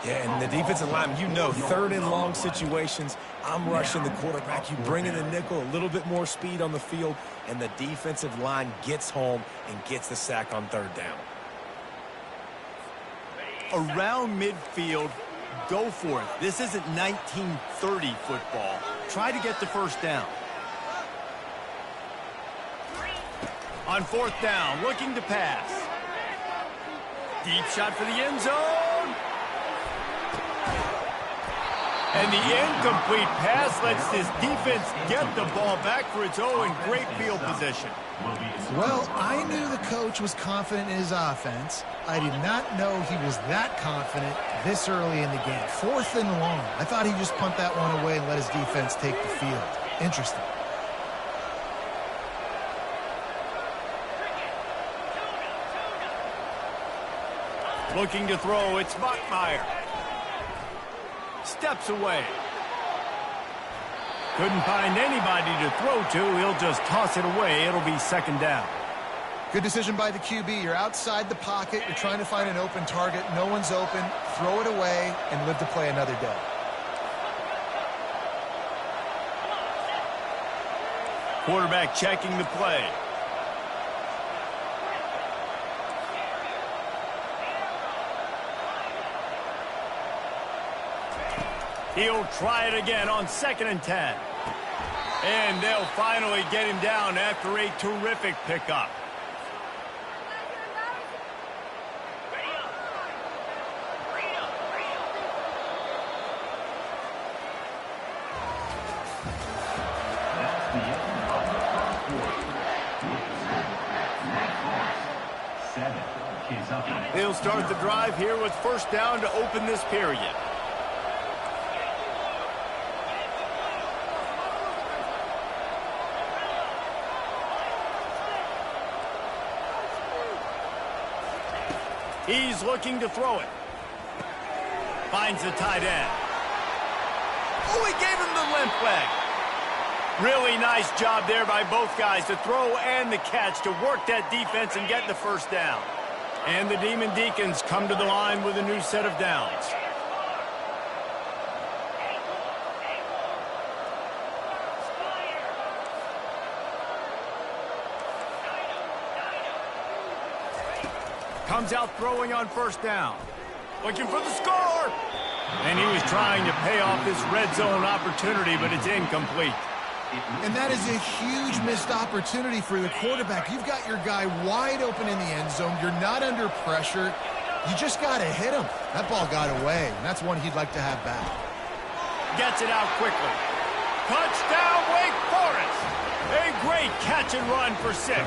Yeah, and the defensive line, you know, 3rd and long situations, I'm rushing the quarterback. You bring in the nickel, a little bit more speed on the field, and the defensive line gets home and gets the sack on 3rd down.
Around midfield, go for it. This isn't 1930 football. Try to get the first down. On 4th down, looking to pass. Deep shot for the end zone. And the incomplete pass lets this defense get the ball back for its own great field position.
Well, I knew the coach was confident in his offense. I did not know he was that confident this early in the game. 4th and long. I thought he'd just punt that one away and let his defense take the field. Interesting.
Looking to throw, it's Bachmeier. Steps away. Couldn't find anybody to throw to. He'll just toss it away. It'll be 2nd down.
Good decision by the QB. You're outside the pocket. You're trying to find an open target. No one's open. Throw it away and live to play another day.
Quarterback checking the play. He'll try it again on 2nd and 10. And they'll finally get him down after a terrific pickup.
That's the end of the first quarter. 7 Kentucky.
They'll start the drive here with 1st down to open this period. He's looking to throw it. Finds the tight end. Oh, he gave him the limp leg. Really nice job there by both guys to throw and the catch to work that defense and get the first down. And the Demon Deacons come to the line with a new set of downs. Comes out throwing on 1st down. Looking for the score. And he was trying to pay off this red zone opportunity, but it's incomplete.
And that is a huge missed opportunity for the quarterback. You've got your guy wide open in the end zone. You're not under pressure. You just got to hit him. That ball got away, and that's one he'd like to have back.
Gets it out quickly. Touchdown, Wake Forest. A great catch and run for 6.